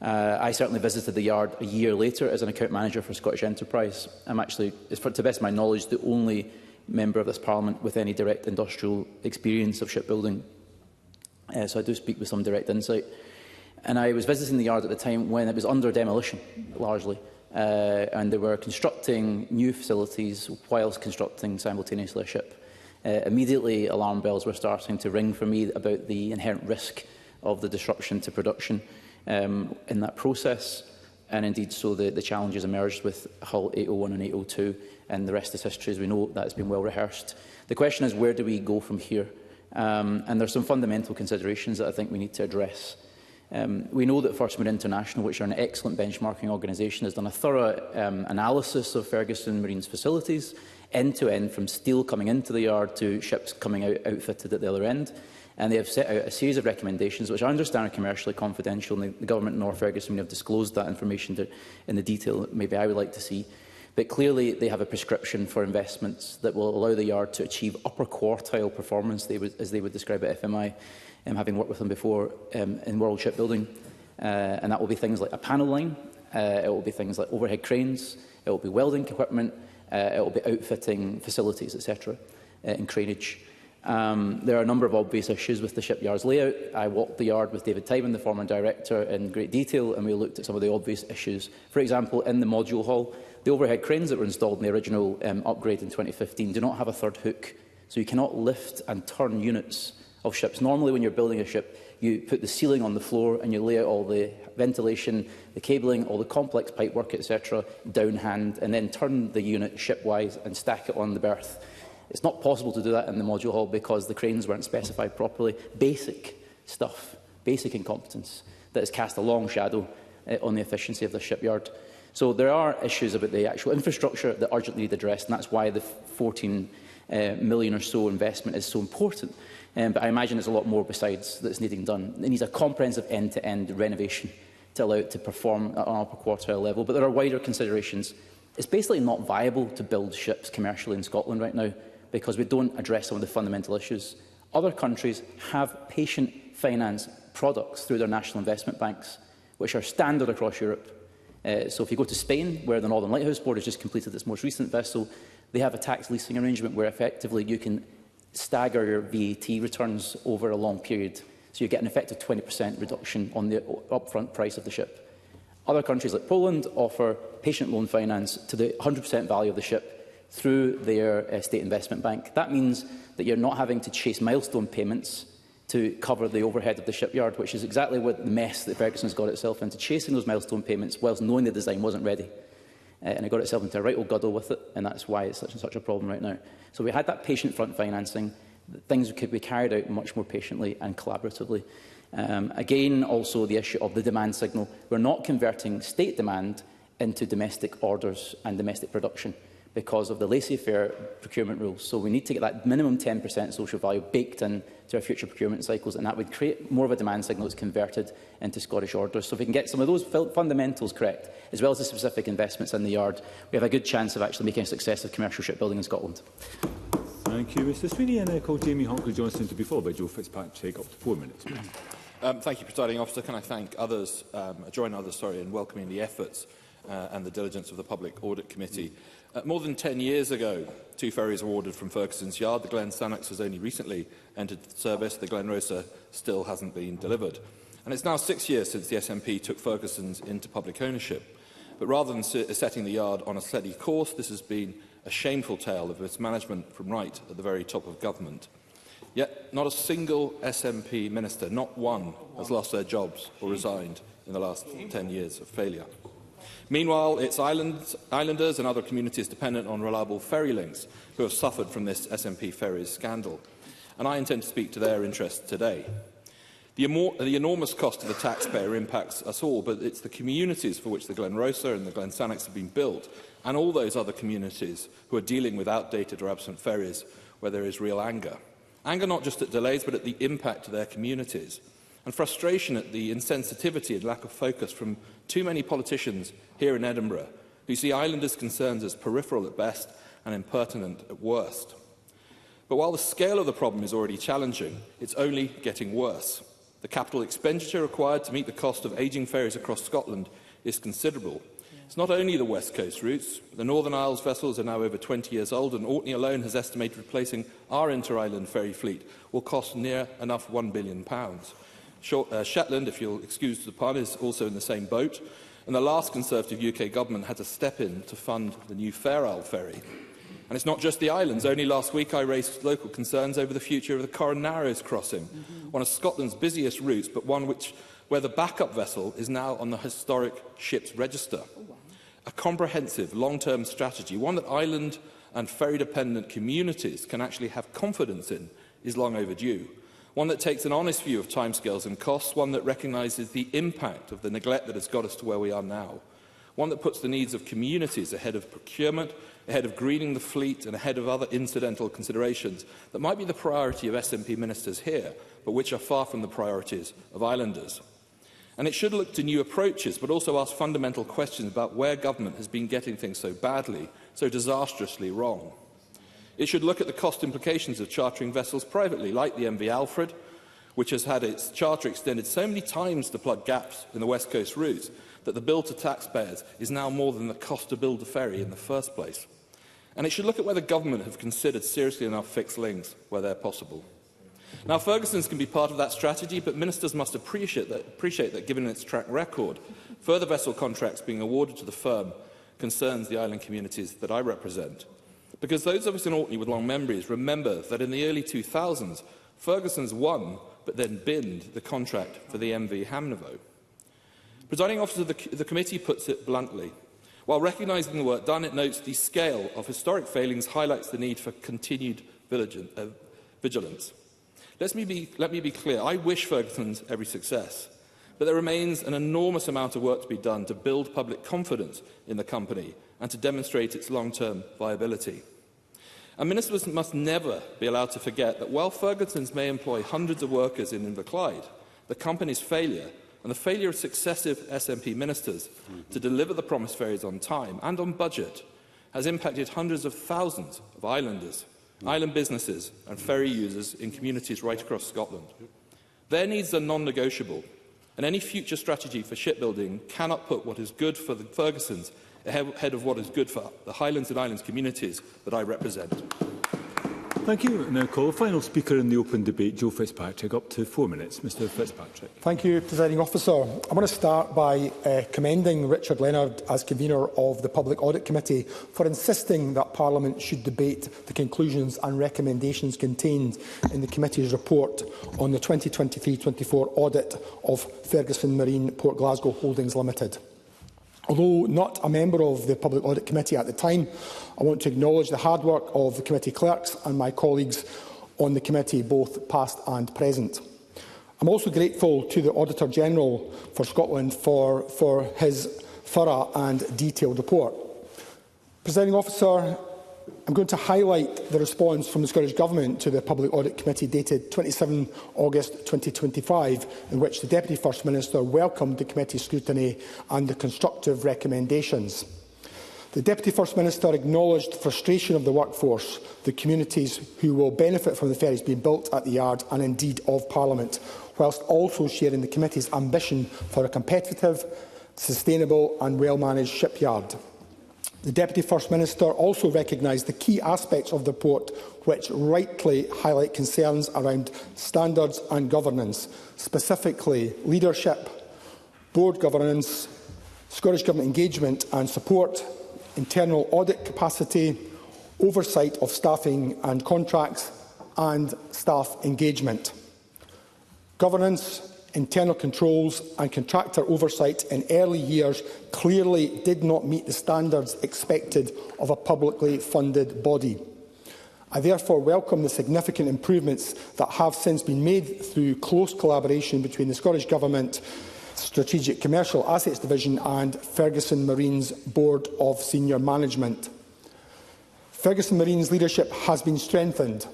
I certainly visited the Yard a year later as an account manager for Scottish Enterprise. I'm actually, to the best of my knowledge, the only member of this Parliament with any direct industrial experience of shipbuilding. So I do speak with some direct insight. And I was visiting the Yard at the time when it was under demolition, largely. And they were constructing new facilities whilst constructing simultaneously a ship. Immediately, alarm bells were starting to ring for me about the inherent risk of the disruption to production in that process. And indeed, so the challenges emerged with Hull 801 and 802, and the rest is history, as we know. That has been well rehearsed. The question is, where do we go from here? And there are some fundamental considerations that I think we need to address. We know that Ferguson International, which are an excellent benchmarking organisation, has done a thorough analysis of Ferguson Marine's facilities, end-to-end, from steel coming into the Yard to ships coming out outfitted at the other end. And they have set out a series of recommendations, which I understand are commercially confidential, and the Government nor Ferguson have disclosed that information in the detail that maybe I would like to see. But clearly, they have a prescription for investments that will allow the Yard to achieve upper quartile performance, as they would describe it at FMI, having worked with them before in world shipbuilding. And that will be things like a panel line, it will be things like overhead cranes, it will be welding equipment, it will be outfitting facilities, etc., in craneage. There are a number of obvious issues with the shipyard's layout. I walked the yard with David Tymon, the former director, in great detail, and we looked at some of the obvious issues. For example, in the module hall, the overhead cranes that were installed in the original upgrade in 2015 do not have a third hook, so you cannot lift and turn units of ships. Normally, when you're building a ship, you put the ceiling on the floor and you lay out all the ventilation, the cabling, all the complex pipework, etc., downhand, and then turn the unit shipwise and stack it on the berth. It's not possible to do that in the module hall because the cranes weren't specified properly. Basic stuff, basic incompetence that has cast a long shadow on the efficiency of the shipyard. So there are issues about the actual infrastructure that urgently need addressed, and that's why the 14 million or so investment is so important. But I imagine there's a lot more besides that's needing done. It needs a comprehensive end-to-end renovation to allow it to perform at an upper quartile level. But there are wider considerations. It's basically not viable to build ships commercially in Scotland right now because we don't address some of the fundamental issues. Other countries have patient finance products through their national investment banks, which are standard across Europe. So if you go to Spain, where the Northern Lighthouse Board has just completed its most recent vessel, they have a tax leasing arrangement where effectively you can stagger your VAT returns over a long period. So you get an effective 20% reduction on the upfront price of the ship. Other countries like Poland offer patient loan finance to the 100% value of the ship through their state investment bank. That means that you're not having to chase milestone payments to cover the overhead of the shipyard, which is exactly what the mess that Ferguson's got itself into, chasing those milestone payments whilst knowing the design wasn't ready. And it got itself into a right old guddle with it, and that's why it's such a problem right now. So we had that patient front financing. Things could be carried out much more patiently and collaboratively. Again, also the issue of the demand signal. We're not converting state demand into domestic orders and domestic production because of the laissez-faire procurement rules. So we need to get that minimum 10% social value baked into our future procurement cycles, and that would create more of a demand signal that's converted into Scottish orders. So if we can get some of those fundamentals correct, as well as the specific investments in the yard, we have a good chance of actually making a success of commercial shipbuilding in Scotland. Thank you, Mr Sweeney. And I call Jamie Hockley-Johnson to be followed by Joe Fitzpatrick. Up to 4 minutes. Thank you, Presiding Officer. Can I thank others, join others, in welcoming the efforts and the diligence of the Public Audit Committee. More than 10 years ago, 2 ferries were ordered from Ferguson's yard. The Glen Sannox has only recently entered service. The Glen Rosa still hasn't been delivered. And it's now 6 years since the SNP took Ferguson's into public ownership. But rather than setting the yard on a steady course, this has been a shameful tale of its management from right at the very top of government. Yet not a single SNP minister, not one, has lost their jobs or resigned in the last 10 years of failure. Meanwhile, it's islanders and other communities dependent on reliable ferry links who have suffered from this SNP ferries scandal. And I intend to speak to their interests today. The enormous cost to the taxpayer impacts us all, but it's the communities for which the Glen Rosa and the Glen Sannox have been built, and all those other communities who are dealing with outdated or absent ferries where there is real anger. Anger not just at delays, but at the impact to their communities. And frustration at the insensitivity and lack of focus from too many politicians here in Edinburgh who see islanders' concerns as peripheral at best and impertinent at worst. But while the scale of the problem is already challenging, it's only getting worse. The capital expenditure required to meet the cost of ageing ferries across Scotland is considerable. It's not only the West Coast routes. The Northern Isles vessels are now over 20 years old, and Orkney alone has estimated replacing our inter-island ferry fleet will cost near enough £1 billion. Shetland, if you'll excuse the pun, is also in the same boat, and the last Conservative UK government had to step in to fund the new Fair Isle ferry. And it's not just the islands. Only last week I raised local concerns over the future of the Corran Narrows crossing, one of Scotland's busiest routes, but one where the backup vessel is now on the historic ships register. A comprehensive long-term strategy, one that island and ferry-dependent communities can actually have confidence in, is long overdue. One that takes an honest view of timescales and costs, one that recognises the impact of the neglect that has got us to where we are now, one that puts the needs of communities ahead of procurement, ahead of greening the fleet and ahead of other incidental considerations that might be the priority of SNP ministers here, but which are far from the priorities of islanders. And it should look to new approaches, but also ask fundamental questions about where government has been getting things so badly, so disastrously wrong. It should look at the cost implications of chartering vessels privately, like the MV Alfred, which has had its charter extended so many times to plug gaps in the West Coast routes that the bill to taxpayers is now more than the cost to build a ferry in the first place. and it should look at whether government have considered seriously enough fixed links where they're possible. Now, Ferguson's can be part of that strategy, but ministers must appreciate that given its track record, further vessel contracts being awarded to the firm concerns the island communities that I represent. Because those of us in Orkney with long memories remember that in the early 2000s, Ferguson's won, but then binned the contract for the MV Hamnavo. Presiding officer, the committee puts it bluntly. While recognising the work done, it notes the scale of historic failings highlights the need for continued vigilance. Let me be clear. I wish Ferguson's every success, but there remains an enormous amount of work to be done to build public confidence in the company and to demonstrate its long-term viability. And ministers must never be allowed to forget that while Ferguson's may employ hundreds of workers in Inverclyde, the company's failure and the failure of successive SNP ministers to deliver the promised ferries on time and on budget has impacted hundreds of thousands of islanders, island businesses and ferry users in communities right across Scotland. Their needs are non-negotiable, and any future strategy for shipbuilding cannot put what is good for the Fergusons ahead of what is good for the Highlands and Islands communities that I represent. Thank you. I now call the final speaker in the open debate, Joe Fitzpatrick, up to 4 minutes. Mr Fitzpatrick. Thank you, Presiding Officer. I want to start by commending Richard Leonard as convener of the Public Audit Committee for insisting that Parliament should debate the conclusions and recommendations contained in the committee's report on the 2023-24 audit of Ferguson Marine Port Glasgow Holdings Limited. Although not a member of the Public Audit Committee at the time, I want to acknowledge the hard work of the committee clerks and my colleagues on the committee, both past and present. I'm also grateful to the Auditor-General for Scotland for his thorough and detailed report. Presiding Officer, I'm going to highlight the response from the Scottish Government to the Public Audit Committee dated 27 August 2025, in which the Deputy First Minister welcomed the committee's scrutiny and the constructive recommendations. The Deputy First Minister acknowledged frustration of the workforce, the communities who will benefit from the ferries being built at the yard and indeed of Parliament, whilst also sharing the committee's ambition for a competitive, sustainable and well-managed shipyard. The Deputy First Minister also recognised the key aspects of the report which rightly highlight concerns around standards and governance, specifically leadership, board governance, Scottish Government engagement and support, internal audit capacity, oversight of staffing and contracts, and staff engagement. Governance, internal controls and contractor oversight in early years clearly did not meet the standards expected of a publicly funded body. I therefore welcome the significant improvements that have since been made through close collaboration between the Scottish Government Strategic Commercial Assets Division and Ferguson Marine's Board of Senior Management. Ferguson Marine's leadership has been strengthened.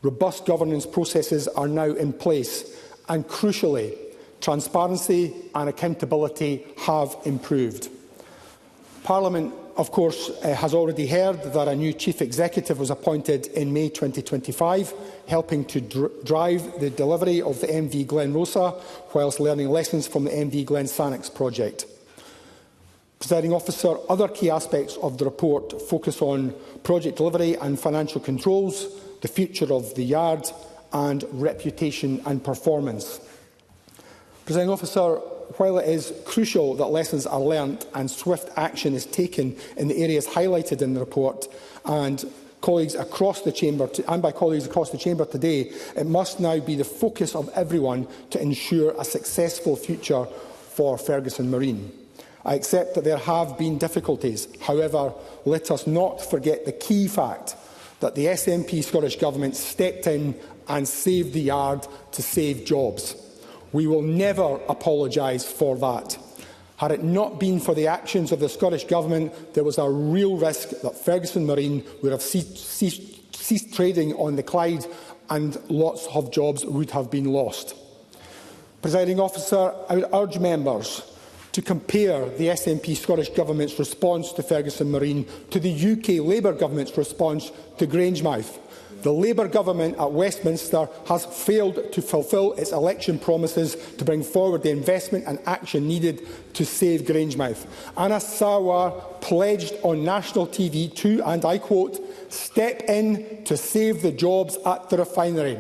Robust governance processes are now in place, and crucially, transparency and accountability have improved. Parliament, of course, has already heard that a new Chief Executive was appointed in May 2025, helping to drive the delivery of the MV Glen Rosa, whilst learning lessons from the MV Glen Sannox project. Presiding Officer, other key aspects of the report focus on project delivery and financial controls, the future of the yard, and reputation and performance. Presiding Officer, while it is crucial that lessons are learnt and swift action is taken in the areas highlighted in the report, and colleagues across the chamber today, it must now be the focus of everyone to ensure a successful future for Ferguson Marine. I accept that there have been difficulties. However, let us not forget the key fact that the SNP Scottish Government stepped in and saved the yard to save jobs. We will never apologise for that. Had it not been for the actions of the Scottish Government, there was a real risk that Ferguson Marine would have ceased trading on the Clyde and lots of jobs would have been lost. Presiding Officer, I would urge members to compare the SNP Scottish Government's response to Ferguson Marine to the UK Labour Government's response to Grangemouth. The Labour government at Westminster has failed to fulfil its election promises to bring forward the investment and action needed to save Grangemouth. Anna Sarwar pledged on national TV to, and I quote, "step in to save the jobs at the refinery."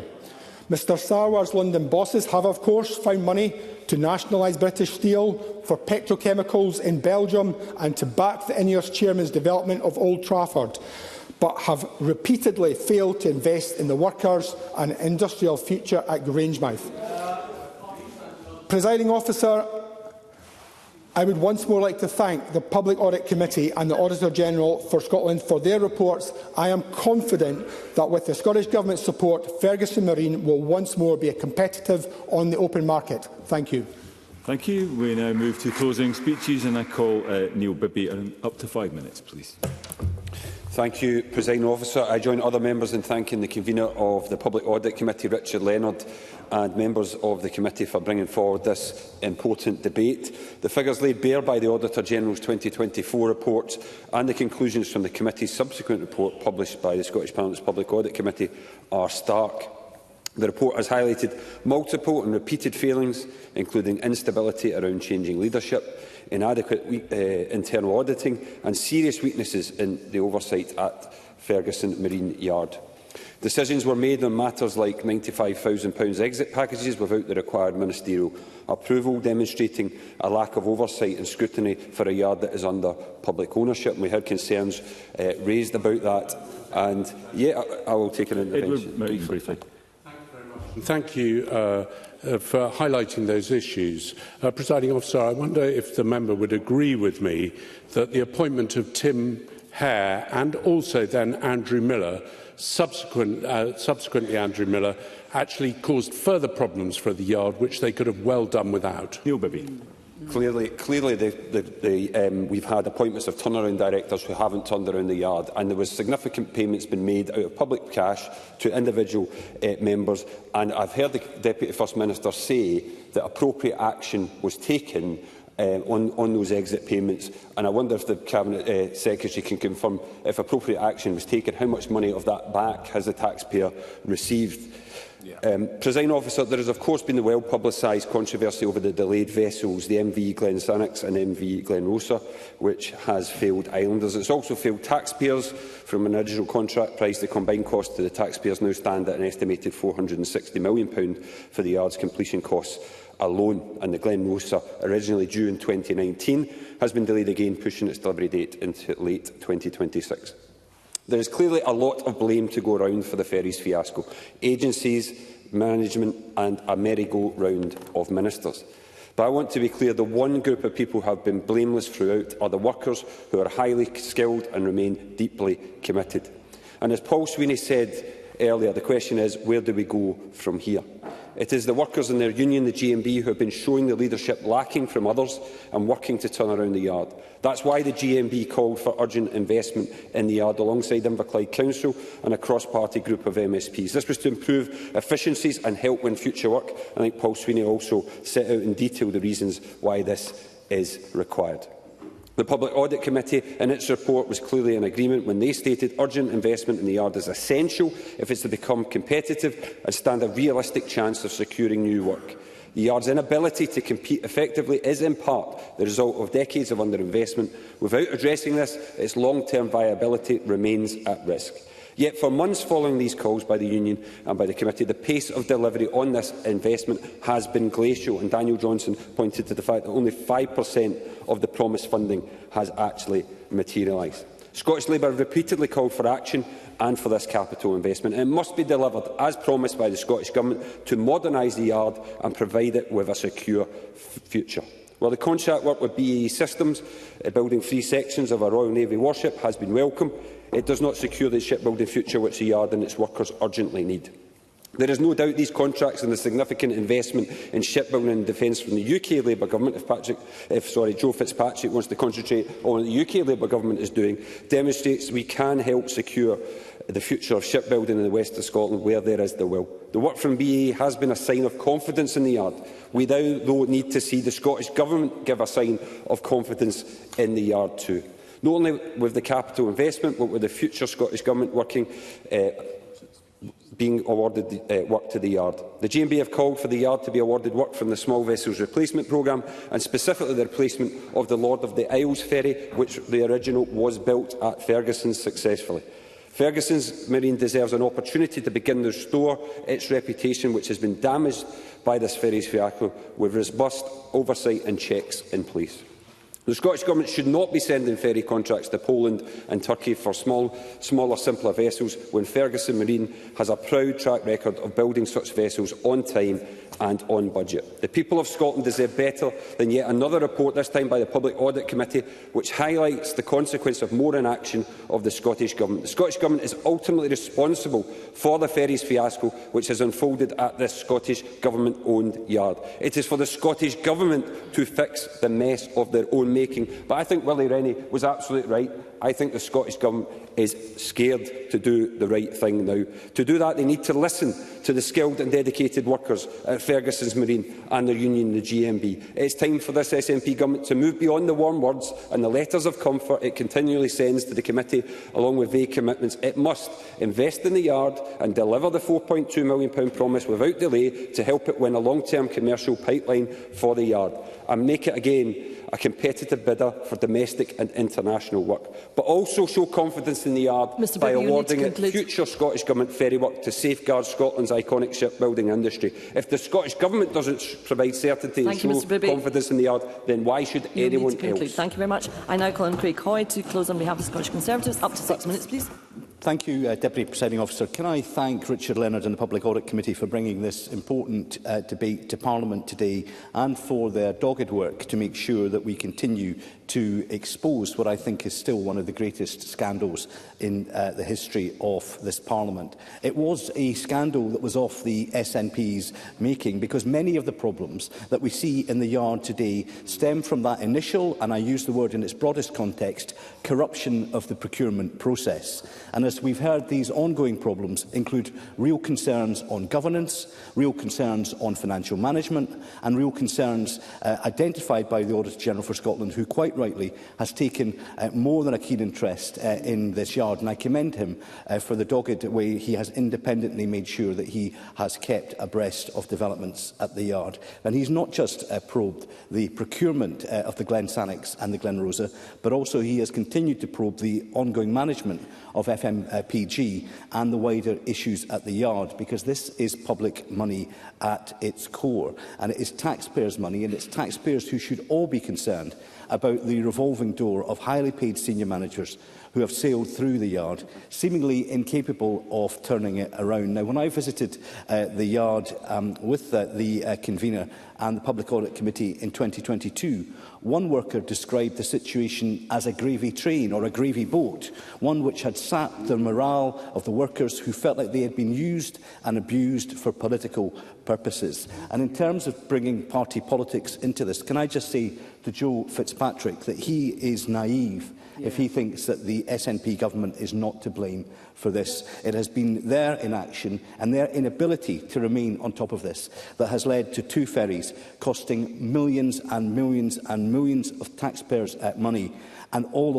Mr Sarwar's London bosses have, of course, found money to nationalise British Steel, for petrochemicals in Belgium and to back the INEOS chairman's development of Old Trafford, but have repeatedly failed to invest in the workers and industrial future at Grangemouth. Presiding Officer, I would once more like to thank the Public Audit Committee and the Auditor-General for Scotland for their reports. I am confident that with the Scottish Government's support, Ferguson Marine will once more be competitive on the open market. Thank you. Thank you. We now move to closing speeches, and I call Neil Bibby. Up to 5 minutes, please. Thank you, Presiding Officer. I join other members in thanking the convener of the Public Audit Committee, Richard Leonard, and members of the committee for bringing forward this important debate. The figures laid bare by the Auditor-General's 2024 report and the conclusions from the committee's subsequent report published by the Scottish Parliament's Public Audit Committee are stark. The report has highlighted multiple and repeated failings, including instability around changing leadership, inadequate internal auditing and serious weaknesses in the oversight at Ferguson Marine Yard. Decisions were made on matters like £95,000 exit packages without the required ministerial approval, demonstrating a lack of oversight and scrutiny for a yard that is under public ownership. And we had concerns raised about that, and I will take an intervention. Briefly. Thank you for highlighting those issues. Presiding Officer, I wonder if the member would agree with me that the appointment of Tim Hare and also then Andrew Miller, subsequently Andrew Miller, actually caused further problems for the yard, which they could have well done without. Neil Bibby. Clearly we've had appointments of turnaround directors who haven't turned around the yard, and there was significant payments being made out of public cash to individual members. And I've heard the Deputy First Minister say that appropriate action was taken on those exit payments, and I wonder if the Cabinet Secretary can confirm, if appropriate action was taken, how much money of that back has the taxpayer received? Presiding Officer, there has of course been the well-publicised controversy over the delayed vessels, the MV Glensannox and MV Glenrosa, which has failed islanders. It's also failed taxpayers. From an original contract price, the combined cost to the taxpayers now stand at an estimated £460 million for the yard's completion costs alone, and the Glenrosa, originally due in 2019, has been delayed again, pushing its delivery date into late 2026. There is clearly a lot of blame to go around for the ferries fiasco. Agencies, management and a merry-go-round of ministers. But I want to be clear, the one group of people who have been blameless throughout are the workers, who are highly skilled and remain deeply committed. And as Paul Sweeney said earlier, the question is, where do we go from here? It is the workers and their union, the GMB, who have been showing the leadership lacking from others and working to turn around the yard. That's why the GMB called for urgent investment in the yard alongside Inverclyde Council and a cross-party group of MSPs. This was to improve efficiencies and help win future work. I think Paul Sweeney also set out in detail the reasons why this is required. The Public Audit Committee, in its report, was clearly in agreement when they stated urgent investment in the yard is essential if it is to become competitive and stand a realistic chance of securing new work. The yard's inability to compete effectively is in part the result of decades of underinvestment. Without addressing this, its long-term viability remains at risk. Yet for months following these calls by the union and by the committee, the pace of delivery on this investment has been glacial, and Daniel Johnson pointed to the fact that only 5% of the promised funding has actually materialised. Scottish Labour have repeatedly called for action and for this capital investment. It must be delivered, as promised by the Scottish Government, to modernise the yard and provide it with a secure future. While the contract work with BAE Systems, building 3 sections of a Royal Navy warship, has been welcome, it does not secure the shipbuilding future which the yard and its workers urgently need. There is no doubt these contracts and the significant investment in shipbuilding and defence from the UK Labour Government, if Joe Fitzpatrick wants to concentrate on what the UK Labour Government is doing, demonstrates we can help secure the future of shipbuilding in the west of Scotland where there is the will. The work from BAE has been a sign of confidence in the yard. We now, though, need to see the Scottish Government give a sign of confidence in the yard too. Not only with the capital investment, but with the future Scottish Government working being awarded work to the yard. The GMB have called for the yard to be awarded work from the Small Vessels Replacement Programme, and specifically the replacement of the Lord of the Isles ferry, which the original was built at Ferguson successfully. Ferguson's Marine deserves an opportunity to begin to restore its reputation, which has been damaged by this ferry's fiasco, with robust oversight and checks in place. The Scottish Government should not be sending ferry contracts to Poland and Turkey for smaller, simpler vessels, when Ferguson Marine has a proud track record of building such vessels on time and on budget. The people of Scotland deserve better than yet another report, this time by the Public Audit Committee, which highlights the consequence of more inaction of the Scottish Government. The Scottish Government is ultimately responsible for the ferries fiasco which has unfolded at this Scottish Government-owned yard. It is for the Scottish Government to fix the mess of their own making. But I think Willie Rennie was absolutely right. I think the Scottish Government is scared to do the right thing now. To do that, they need to listen to the skilled and dedicated workers at Ferguson's Marine and their union, the GMB. It is time for this SNP Government to move beyond the warm words and the letters of comfort it continually sends to the committee, along with vague commitments. It must invest in the yard and deliver the £4.2 million promise without delay to help it win a long-term commercial pipeline for the yard, and make it again a competitive bidder for domestic and international work, but also show confidence in the yard by awarding it future Scottish Government ferry work to safeguard Scotland's iconic shipbuilding industry. If the Scottish Government doesn't provide certainty and show confidence in the yard, then why should anyone else? Thank you very much. I now call on Craig Hoy to close on behalf of the Scottish Conservatives. Up to 6 minutes, please. Thank you, Deputy Presiding Officer. Can I thank Richard Leonard and the Public Audit Committee for bringing this important debate to Parliament today, and for their dogged work to make sure that we continue to expose what I think is still one of the greatest scandals in the history of this Parliament. It was a scandal that was off the SNP's making, because many of the problems that we see in the yard today stem from that initial, and I use the word in its broadest context, corruption of the procurement process. And as we've heard, these ongoing problems include real concerns on governance, real concerns on financial management, and real concerns identified by the Auditor General for Scotland, who quite rightly has taken more than a keen interest in this yard. And I commend him for the dogged way he has independently made sure that he has kept abreast of developments at the yard. And he's not just probed the procurement of the Glen Sannox and the Glen Rosa, but also he has continued to probe the ongoing management of FMPG and the wider issues at the yard, because this is public money at its core, and it is taxpayers' money, and it's taxpayers who should all be concerned about the revolving door of highly paid senior managers who have sailed through the yard, seemingly incapable of turning it around. Now, when I visited the yard with the convener and the Public Audit Committee in 2022, one worker described the situation as a gravy train or a gravy boat, one which had sapped the morale of the workers who felt like they had been used and abused for political purposes. And in terms of bringing party politics into this, can I just say to Joe Fitzpatrick that he is naive if he thinks that the SNP government is not to blame for this. It has been their inaction and their inability to remain on top of this that has led to 2 ferries costing millions and millions and millions of taxpayers' money, and all the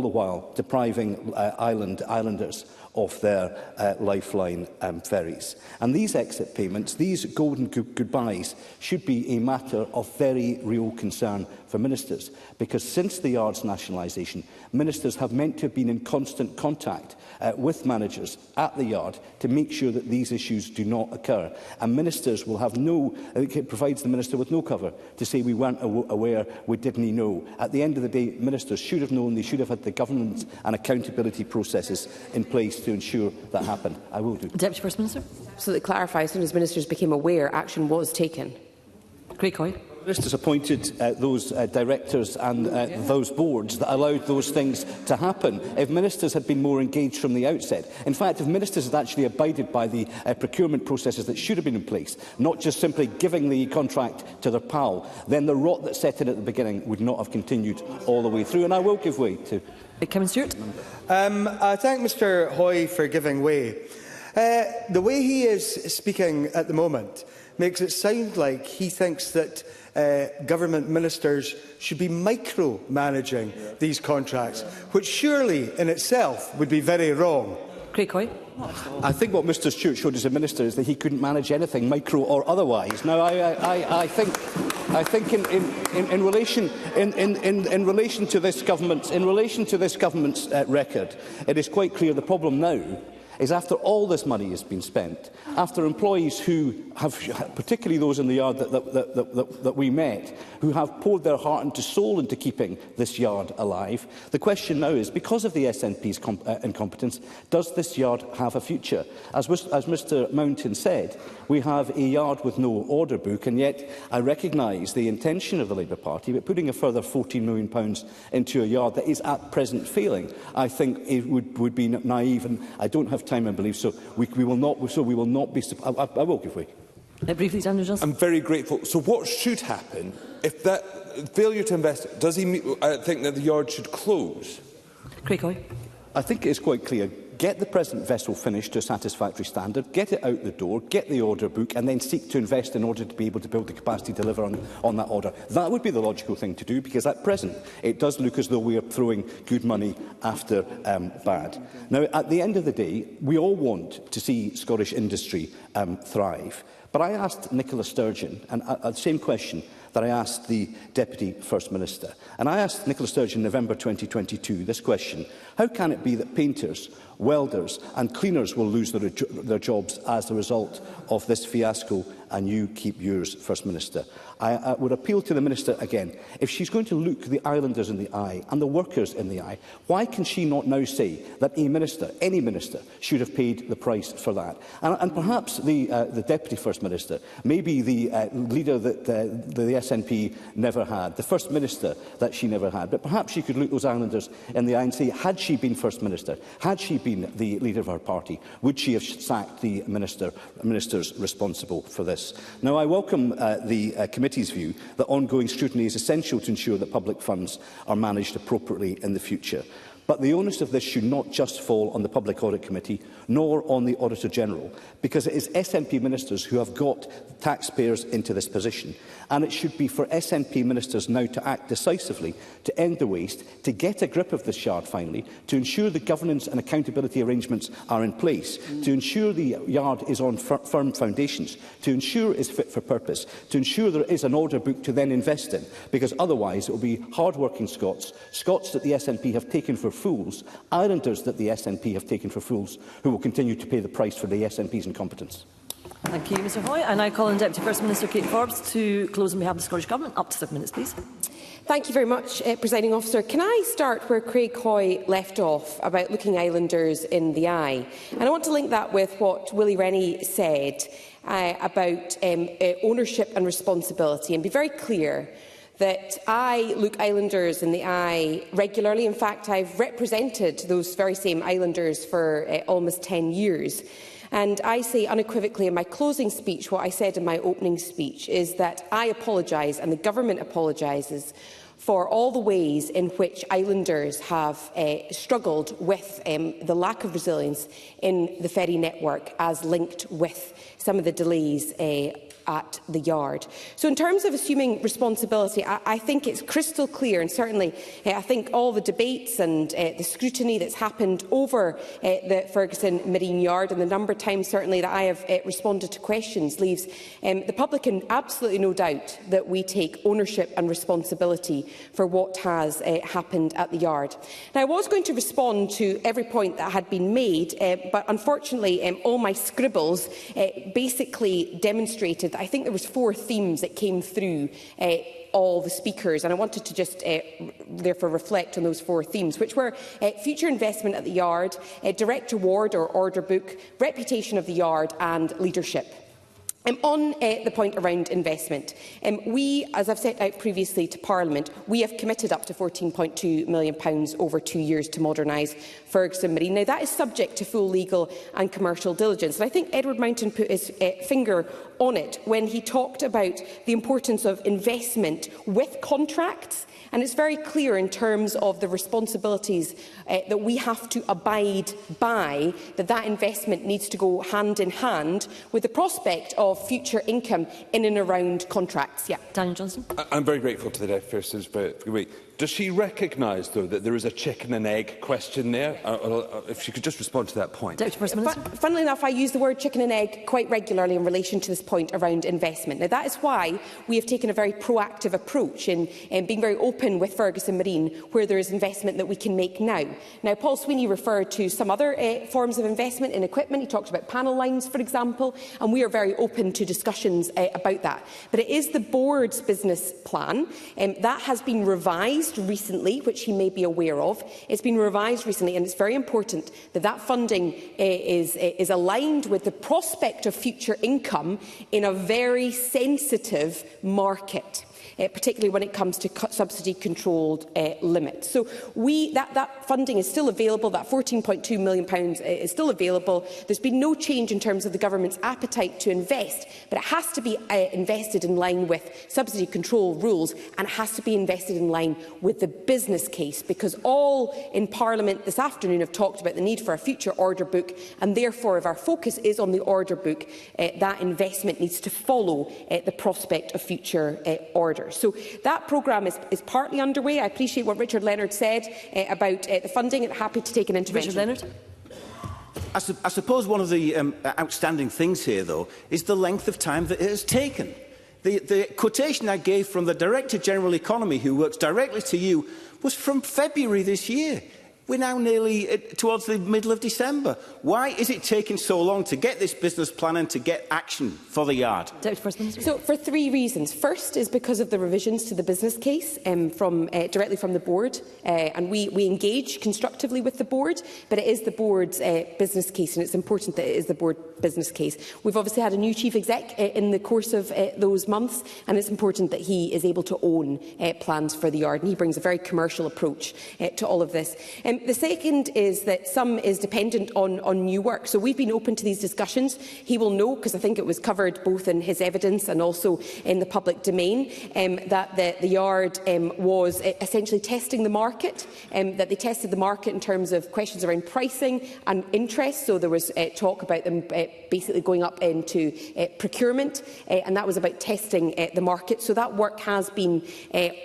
while depriving islanders of their lifeline ferries. And these exit payments, these golden goodbyes, should be a matter of very real concern for ministers, because since the yard's nationalisation, ministers have meant to have been in constant contact with managers at the yard to make sure that these issues do not occur. And ministers will have it provides the minister with no cover to say we weren't aware, we didn't know. At the end of the day, ministers should have known, they should have had the governance and accountability processes in place to ensure that happened. I will do. Deputy First Minister. So that clarify, as soon as ministers became aware, action was taken. Craig Hoy. Ministers appointed those directors and those boards that allowed those things to happen. If ministers had been more engaged from the outset, in fact, if ministers had actually abided by the procurement processes that should have been in place, not just simply giving the contract to their pal, then the rot that set in at the beginning would not have continued all the way through. And I will give way to Kevin Stewart. I thank Mr Hoy for giving way. The way he is speaking at the moment makes it sound like he thinks that government ministers should be micromanaging these contracts, which surely in itself would be very wrong. Craig Hoy. I think what Mr Stewart showed as a minister is that he couldn't manage anything, micro or otherwise. Now, I think in relation to this government's record, it is quite clear the problem now is after all this money has been spent, after employees who have, particularly those in the yard that we met, who have poured their heart and soul into keeping this yard alive, the question now is, because of the SNP's incompetence, does this yard have a future? As Mr Mountain said, we have a yard with no order book, and yet I recognise the intention of the Labour Party, but putting a further £14 million into a yard that is at present failing, I think it would be naive, and I don't have time, I believe, so we will not be. I will give way. Briefly, Daniel Johnson. I'm very grateful. So what should happen if that failure to invest, does he think that the yard should close? Craig Hoy. I think it is quite clear. Get the present vessel finished to a satisfactory standard, get it out the door, get the order book, and then seek to invest in order to be able to build the capacity to deliver on that order. That would be the logical thing to do, because at present it does look as though we are throwing good money after bad. Now, at the end of the day, we all want to see Scottish industry thrive. But I asked Nicola Sturgeon the same question that I asked the Deputy First Minister. And I asked Nicola Sturgeon in November 2022 this question: how can it be that painters, welders and cleaners will lose their jobs as a result of this fiasco, and you keep yours, First Minister? I would appeal to the Minister again. If she's going to look the islanders in the eye and the workers in the eye, why can she not now say that a minister, any minister, should have paid the price for that? And perhaps the Deputy First Minister, maybe the leader that the SNP never had, the First Minister that she never had, but perhaps she could look those islanders in the eye and say, had she been First Minister, had she been the leader of our party, would she have sacked the ministers responsible for this? Now, I welcome the committee's view that ongoing scrutiny is essential to ensure that public funds are managed appropriately in the future. But the onus of this should not just fall on the Public Audit Committee, nor on the Auditor General, because it is SNP ministers who have got taxpayers into this position. And it should be for SNP ministers now to act decisively to end the waste, to get a grip of this yard finally, to ensure the governance and accountability arrangements are in place, to ensure the yard is on firm foundations, to ensure it is fit for purpose, to ensure there is an order book to then invest in, because otherwise it will be hard-working Scots that the SNP have taken for fools, islanders that the SNP have taken for fools, who will continue to pay the price for the SNP's incompetence. Thank you, Mr Hoy. I now call on Deputy First Minister Kate Forbes to close on behalf of the Scottish Government. Up to 7 minutes, please. Thank you very much, Presiding Officer. Can I start where Craig Hoy left off about looking islanders in the eye? And I want to link that with what Willie Rennie said about ownership and responsibility, and be very clear that I look islanders in the eye regularly. In fact, I've represented those very same islanders for almost 10 years. And I say unequivocally in my closing speech what I said in my opening speech, is that I apologise and the Government apologises for all the ways in which islanders have struggled with the lack of resilience in the ferry network, as linked with some of the delays at the yard. So in terms of assuming responsibility, I think it's crystal clear, and certainly I think all the debates and the scrutiny that's happened over the Ferguson Marine Yard, and the number of times certainly that I have responded to questions, leaves the public in absolutely no doubt that we take ownership and responsibility for what has happened at the yard. Now, I was going to respond to every point that had been made, but unfortunately all my scribbles basically demonstrated that I think there was 4 themes that came through all the speakers, and I wanted to just therefore reflect on those 4 themes, which were future investment at the yard, direct award or order book, reputation of the yard and leadership. On the point around investment, we, as I've set out previously to Parliament, we have committed up to £14.2 million over 2 years to modernise Ferguson Marine. Now, that is subject to full legal and commercial diligence. And I think Edward Mountain put his finger on it when he talked about the importance of investment with contracts. And it's very clear in terms of the responsibilities that we have to abide by, that investment needs to go hand in hand with the prospect of future income in and around contracts. Yeah. Daniel Johnson. I'm very grateful to the Deputy First Minister for Does she recognise, though, that there is a chicken and egg question there? If she could just respond to that point. Deputy First Minister. Funnily enough, I use the word chicken and egg quite regularly in relation to this point around investment. Now, that is why we have taken a very proactive approach in being very open with Ferguson Marine where there is investment that we can make now. Now, Paul Sweeney referred to some other forms of investment in equipment. He talked about panel lines, for example, and we are very open to discussions about that. But it is the board's business plan. That has been revised recently, which he may be aware of. It's been revised recently, and it's very important that that funding is aligned with the prospect of future income in a very sensitive market. Particularly when it comes to subsidy-controlled limits. So that funding is still available, that £14.2 million is still available. There's been no change in terms of the government's appetite to invest, but it has to be invested in line with subsidy control rules, and it has to be invested in line with the business case, because all in Parliament this afternoon have talked about the need for a future order book, and therefore if our focus is on the order book, that investment needs to follow the prospect of future orders. So that programme is partly underway. I appreciate what Richard Leonard said about the funding, and happy to take an intervention. Richard Leonard. I suppose one of the outstanding things here, though, is the length of time that it has taken. The quotation I gave from the Director General Economy, who works directly to you, was from February this year. We're now nearly towards the middle of December. Why is it taking so long to get this business plan and to get action for the yard? So, for three reasons. First is because of the revisions to the business case directly from the board, and we engage constructively with the board, but it is the board's business case, and it's important that it is the board business case. We've obviously had a new chief exec in the course of those months, and it's important that he is able to own plans for the yard, and he brings a very commercial approach to all of this. The second is that some is dependent on new work. So we've been open to these discussions. He will know, because I think it was covered both in his evidence and also in the public domain, that the yard was essentially testing the market, that they tested the market in terms of questions around pricing and interest. So there was talk about them basically going up into procurement, and that was about testing the market. So that work has been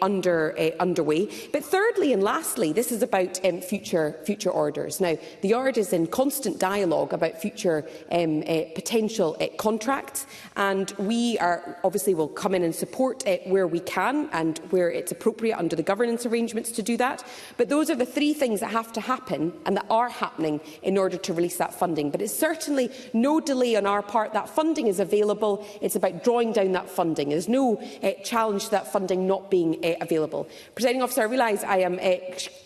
underway. But thirdly and lastly, this is about future orders. Now, the yard is in constant dialogue about future potential contracts, and we obviously will come in and support where we can and where it's appropriate under the governance arrangements to do that. But those are the three things that have to happen and that are happening in order to release that funding. But it's certainly no delay on our part. That funding is available. It's about drawing down that funding. There's no challenge to that funding not being available. Presiding Officer, I realise I am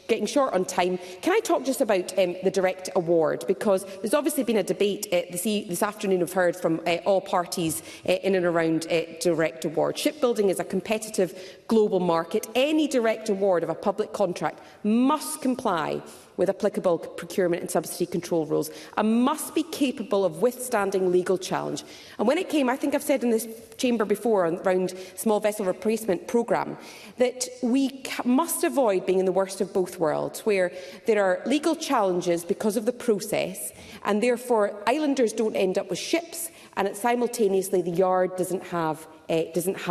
getting short on time. Can I talk just about the direct award? Because there's obviously been a debate this afternoon, I've heard from all parties in and around direct award. Shipbuilding is a competitive global market. Any direct award of a public contract must comply with applicable procurement and subsidy control rules, and must be capable of withstanding legal challenge. And when it came, I think I've said in this chamber before around small vessel replacement programme, that we must avoid being in the worst of both worlds, where there are legal challenges because of the process, and therefore islanders don't end up with ships, and simultaneously the yard doesn't have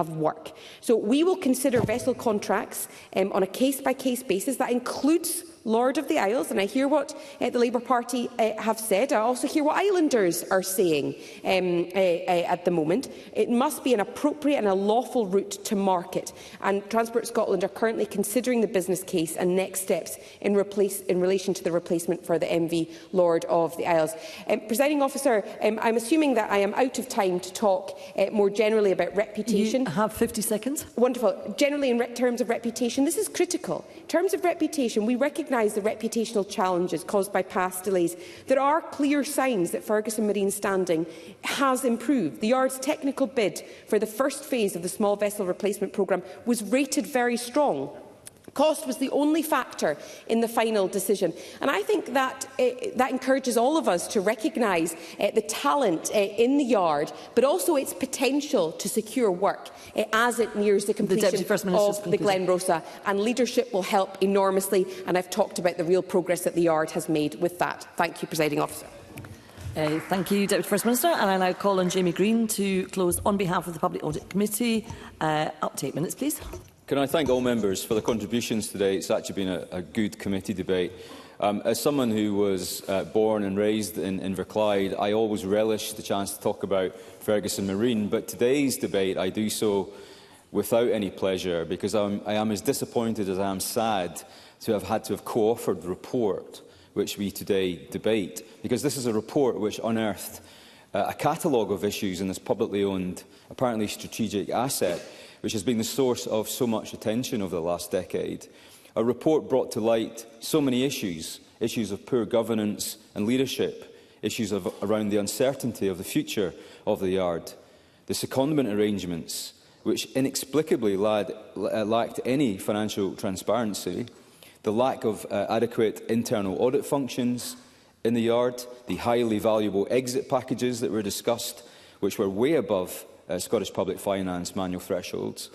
work. So we will consider vessel contracts on a case-by-case basis. That includes Lord of the Isles, and I hear what the Labour Party have said. I also hear what islanders are saying at the moment. It must be an appropriate and a lawful route to market, and Transport Scotland are currently considering the business case and next steps in relation to the replacement for the MV Lord of the Isles. Presiding Officer, I'm assuming that I am out of time to talk more generally about reputation. You have 50 seconds. Wonderful. Generally, in terms of reputation, this is critical. In terms of reputation, we recognise the reputational challenges caused by past delays. There are clear signs that Ferguson Marine's standing has improved. The yard's technical bid for the first phase of the small vessel replacement programme was rated very strong. Cost was the only factor in the final decision, and I think that that encourages all of us to recognise the talent in the yard, but also its potential to secure work as it nears the completion of the Glen Rosa, and leadership will help enormously, and I've talked about the real progress that the yard has made with that. Thank you, Presiding Officer. Thank you, Deputy First Minister. And I now call on Jamie Green to close on behalf of the Public Audit Committee. Up to 8 minutes, please. Can I thank all members for their contributions today? It's actually been a good committee debate. As someone who was born and raised in Inverclyde, I always relish the chance to talk about Ferguson Marine, but today's debate I do so without any pleasure, because I am as disappointed as I am sad to have had to have co-authored the report which we today debate, because this is a report which unearthed a catalogue of issues in this publicly owned, apparently strategic asset, which has been the source of so much attention over the last decade. A report brought to light so many issues, issues of poor governance and leadership, issues around the uncertainty of the future of the yard, the secondment arrangements, which inexplicably lacked any financial transparency, the lack of adequate internal audit functions in the yard, the highly valuable exit packages that were discussed, which were way above Scottish public finance manual thresholds,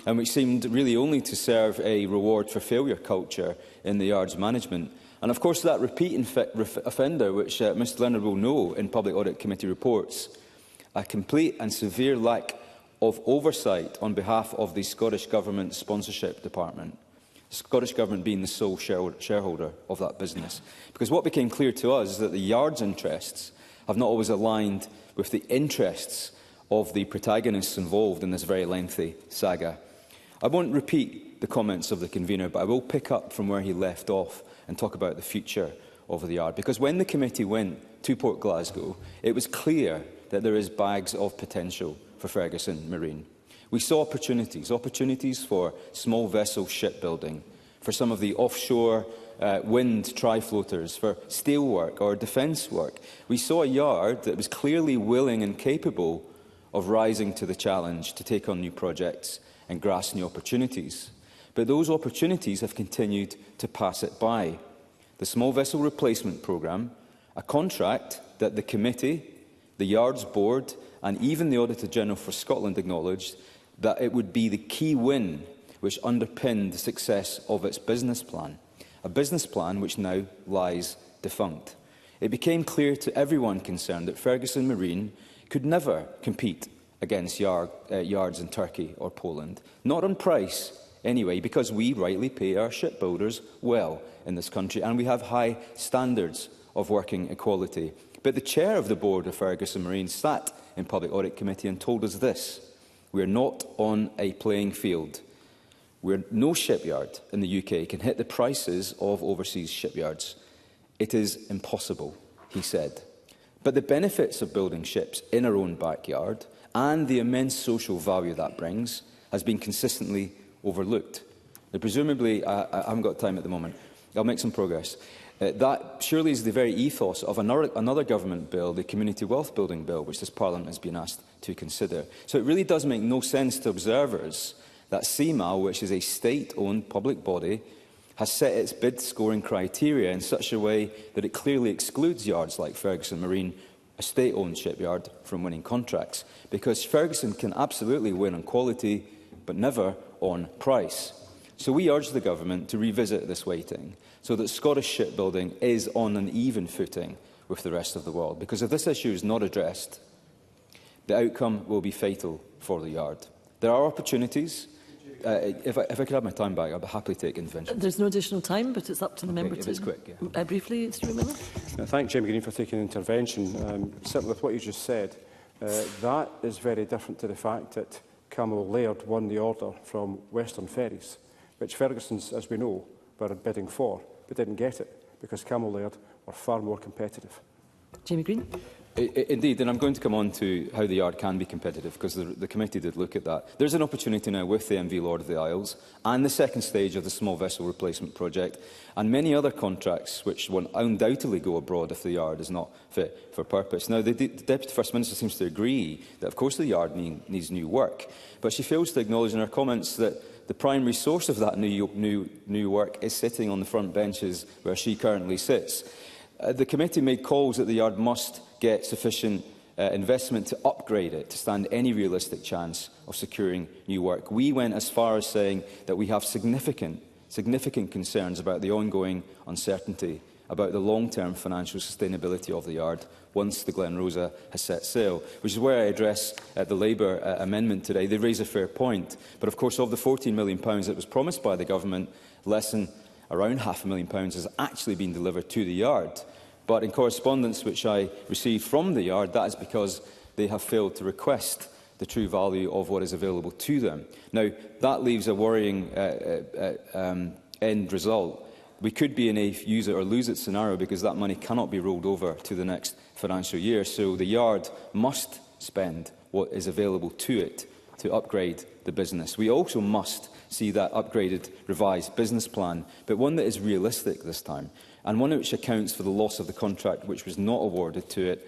and which seemed really only to serve a reward for failure culture in the yard's management. And of course that repeat offender, which Mr Leonard will know in Public Audit Committee reports, a complete and severe lack of oversight on behalf of the Scottish Government Sponsorship Department, the Scottish Government being the sole shareholder of that business. Because what became clear to us is that the yard's interests have not always aligned with the interests of the protagonists involved in this very lengthy saga. I won't repeat the comments of the convener, but I will pick up from where he left off and talk about the future of the yard. Because when the committee went to Port Glasgow, it was clear that there is bags of potential for Ferguson Marine. We saw opportunities for small vessel shipbuilding, for some of the offshore wind tri-floaters, for steelwork or defence work. We saw a yard that was clearly willing and capable of rising to the challenge to take on new projects and grasp new opportunities. But those opportunities have continued to pass it by. The Small Vessel Replacement Programme, a contract that the committee, the Yard's board and even the Auditor-General for Scotland acknowledged that it would be the key win which underpinned the success of its business plan, a business plan which now lies defunct. It became clear to everyone concerned that Ferguson Marine could never compete against yards in Turkey or Poland, not on price anyway, because we rightly pay our shipbuilders well in this country and we have high standards of working equality. But the chair of the board of Ferguson Marine sat in Public Audit Committee and told us this: we are not on a playing field. No shipyard in the UK can hit the prices of overseas shipyards. It is impossible, he said. But the benefits of building ships in our own backyard and the immense social value that brings has been consistently overlooked. Now, presumably, I haven't got time at the moment. I'll make some progress. That surely is the very ethos of another government bill, the Community Wealth Building Bill, which this Parliament has been asked to consider. So it really does make no sense to observers that CMAL, which is a state-owned public body, has set its bid scoring criteria in such a way that it clearly excludes yards like Ferguson Marine, a state-owned shipyard, from winning contracts. Because Ferguson can absolutely win on quality, but never on price. So we urge the Government to revisit this weighting so that Scottish shipbuilding is on an even footing with the rest of the world. Because if this issue is not addressed, the outcome will be fatal for the yard. There are opportunities. If I could have my time back, I'd happily take intervention. There's no additional time, but it's up to the member to... If it's quick, yeah. Briefly, Mr Miller. Thank Jamie Green for taking intervention. Certainly with what you just said, that is very different to the fact that Camel Laird won the order from Western Ferries, which Ferguson's, as we know, were bidding for, but didn't get it, because Camel Laird were far more competitive. Jamie Green. Indeed, and I'm going to come on to how the yard can be competitive, because the committee did look at that. There's an opportunity now with the MV Lord of the Isles and the second stage of the Small Vessel Replacement Project and many other contracts which will undoubtedly go abroad if the yard is not fit for purpose. Now, the Deputy First Minister seems to agree that, of course, the yard needs new work, but she fails to acknowledge in her comments that the primary source of that new work is sitting on the front benches where she currently sits. The committee made calls that the yard must get sufficient investment to upgrade it to stand any realistic chance of securing new work. We went as far as saying that we have significant concerns about the ongoing uncertainty about the long-term financial sustainability of the yard once the Glen Rosa has set sail, which is where I address the Labour amendment today. They raise a fair point. But of course, of the £14 million that was promised by the government, less than around £500,000 has actually been delivered to the yard. But in correspondence which I received from the yard, that is because they have failed to request the true value of what is available to them. Now, that leaves a worrying end result. We could be in a use it or lose it scenario because that money cannot be rolled over to the next financial year. So the yard must spend what is available to it to upgrade the business. We also must see that upgraded, revised business plan, but one that is realistic this time, and one which accounts for the loss of the contract which was not awarded to it,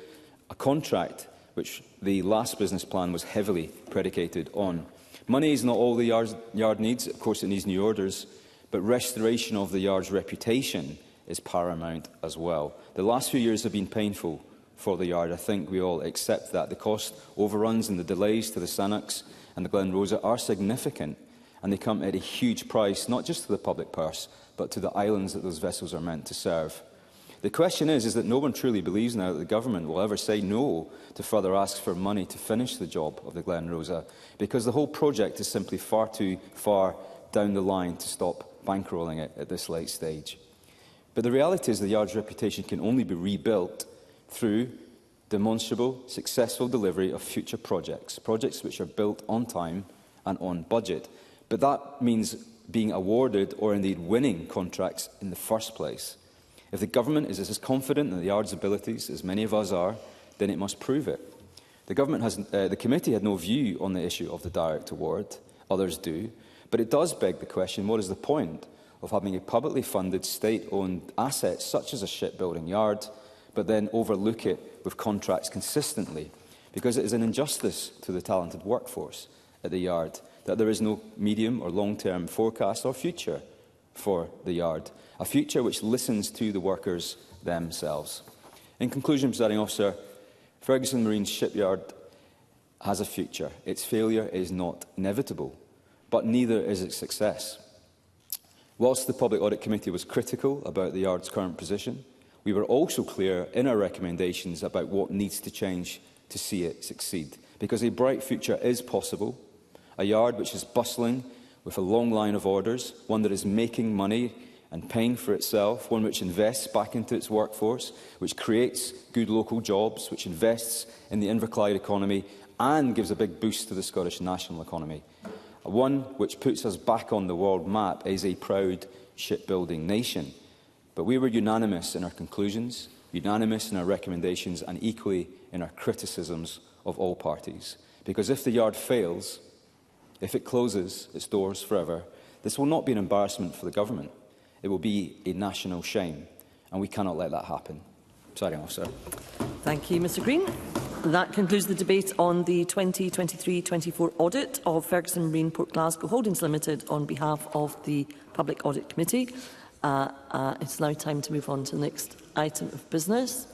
a contract which the last business plan was heavily predicated on. Money is not all the yard needs. Of course, it needs new orders, but restoration of the yard's reputation is paramount as well. The last few years have been painful for the yard. I think we all accept that. The cost overruns and the delays to the Sannox and the Glen Rosa are significant, and they come at a huge price, not just to the public purse, but to the islands that those vessels are meant to serve. The question is that no one truly believes now that the government will ever say no to further asks for money to finish the job of the Glen Rosa, because the whole project is simply far too far down the line to stop bankrolling it at this late stage. But the reality is the yard's reputation can only be rebuilt through demonstrable, successful delivery of future projects which are built on time and on budget. But that means being awarded or indeed winning contracts in the first place. If the government is as confident in the yard's abilities as many of us are, then it must prove it. The committee had no view on the issue of the direct award. Others do. But it does beg the question, what is the point of having a publicly funded, state-owned asset such as a shipbuilding yard, but then overlook it with contracts consistently? Because it is an injustice to the talented workforce at the yard that there is no medium or long-term forecast or future for the yard, a future which listens to the workers themselves. In conclusion, Presiding Officer, Ferguson Marine Shipyard has a future. Its failure is not inevitable, but neither is its success. Whilst the Public Audit Committee was critical about the yard's current position, we were also clear in our recommendations about what needs to change to see it succeed. Because a bright future is possible, a yard which is bustling with a long line of orders, one that is making money and paying for itself, one which invests back into its workforce, which creates good local jobs, which invests in the Inverclyde economy and gives a big boost to the Scottish national economy. One which puts us back on the world map as a proud shipbuilding nation. But we were unanimous in our conclusions, unanimous in our recommendations, and equally in our criticisms of all parties. Because if the yard fails, if it closes its doors forever, this will not be an embarrassment for the government. It will be a national shame, and we cannot let that happen. Presiding Officer. Thank you, Mr Green. That concludes the debate on the 2023-24 audit of Ferguson Marine Port Glasgow Holdings Limited on behalf of the Public Audit Committee. It's now time to move on to the next item of business.